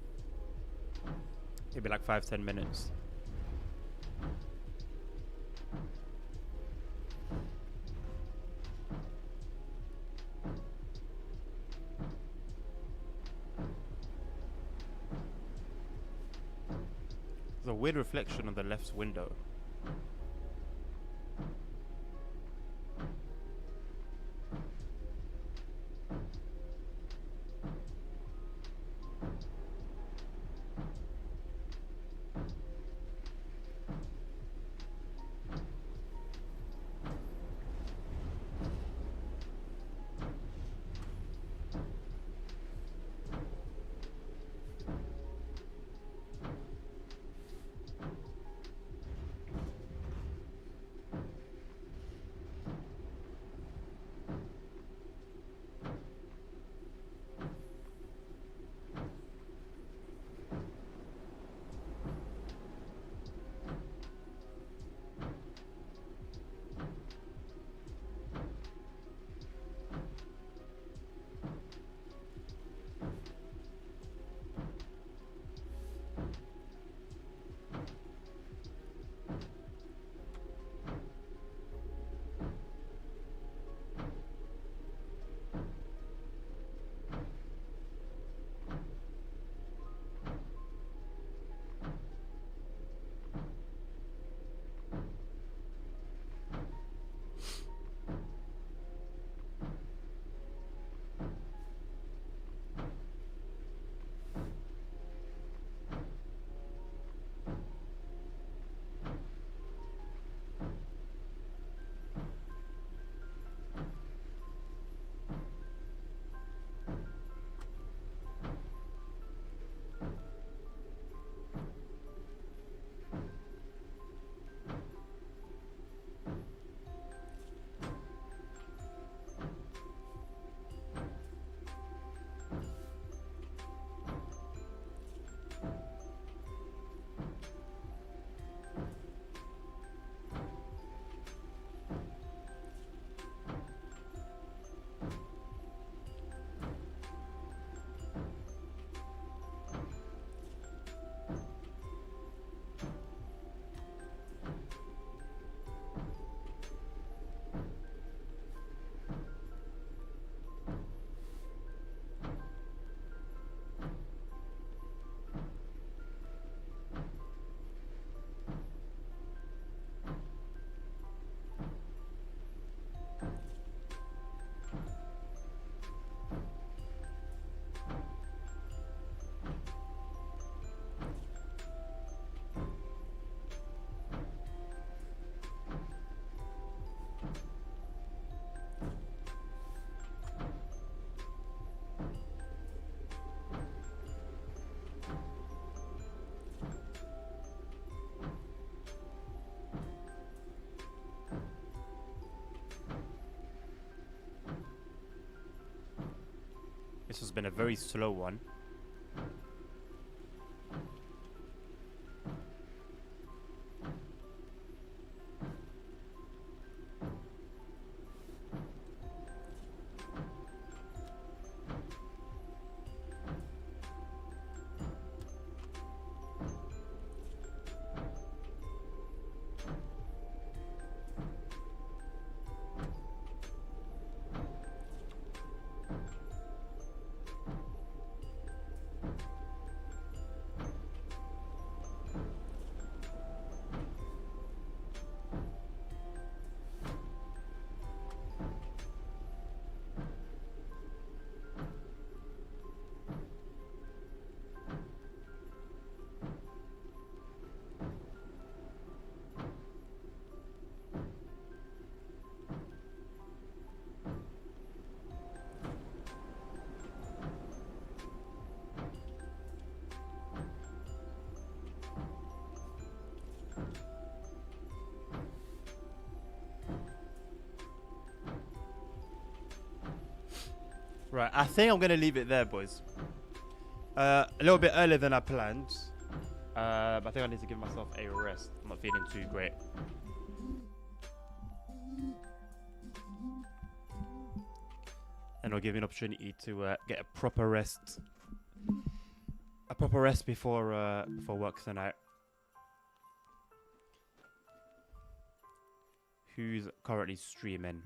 Maybe like 5-10 minutes. There's a weird reflection on the left window. This has been a very slow one. Right, I think I'm gonna leave it there, boys. A little bit earlier than I planned. But I think I need to give myself a rest. I'm not feeling too great. And it'll give me an opportunity to get a proper rest proper rest before work tonight. Who's currently streaming?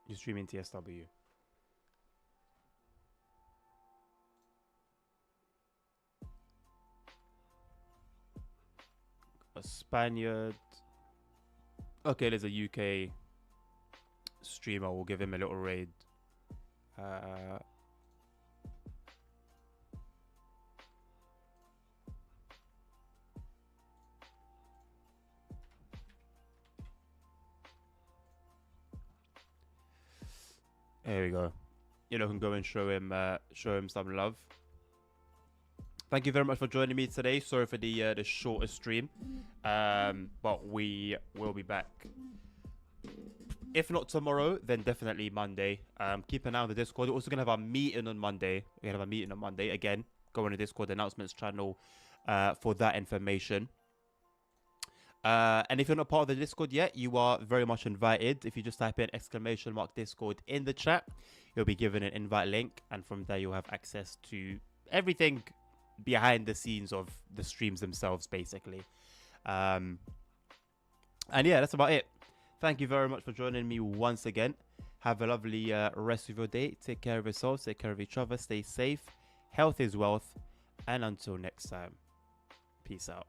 You're streaming TSW. A Spaniard. Okay, there's a UK streamer. We'll give him a little raid. There we go. You know, can go and show him some love. Thank you very much for joining me today. Sorry for the shorter stream, but we will be back. If not tomorrow, then definitely Monday. Keep an eye on the Discord. We're also gonna have a meeting on Monday. We're gonna have a meeting on Monday again. Go on the Discord announcements channel for that information. And if you're not part of the Discord yet, you are very much invited. If you just type in !Discord in the chat, you'll be given an invite link, and from there you'll have access to everything behind the scenes of the streams themselves, basically. And yeah, that's about it. Thank you very much for joining me once again. Have a lovely rest of your day. Take care of yourselves, take care of each other, stay safe. Health is wealth, and until next time, peace out.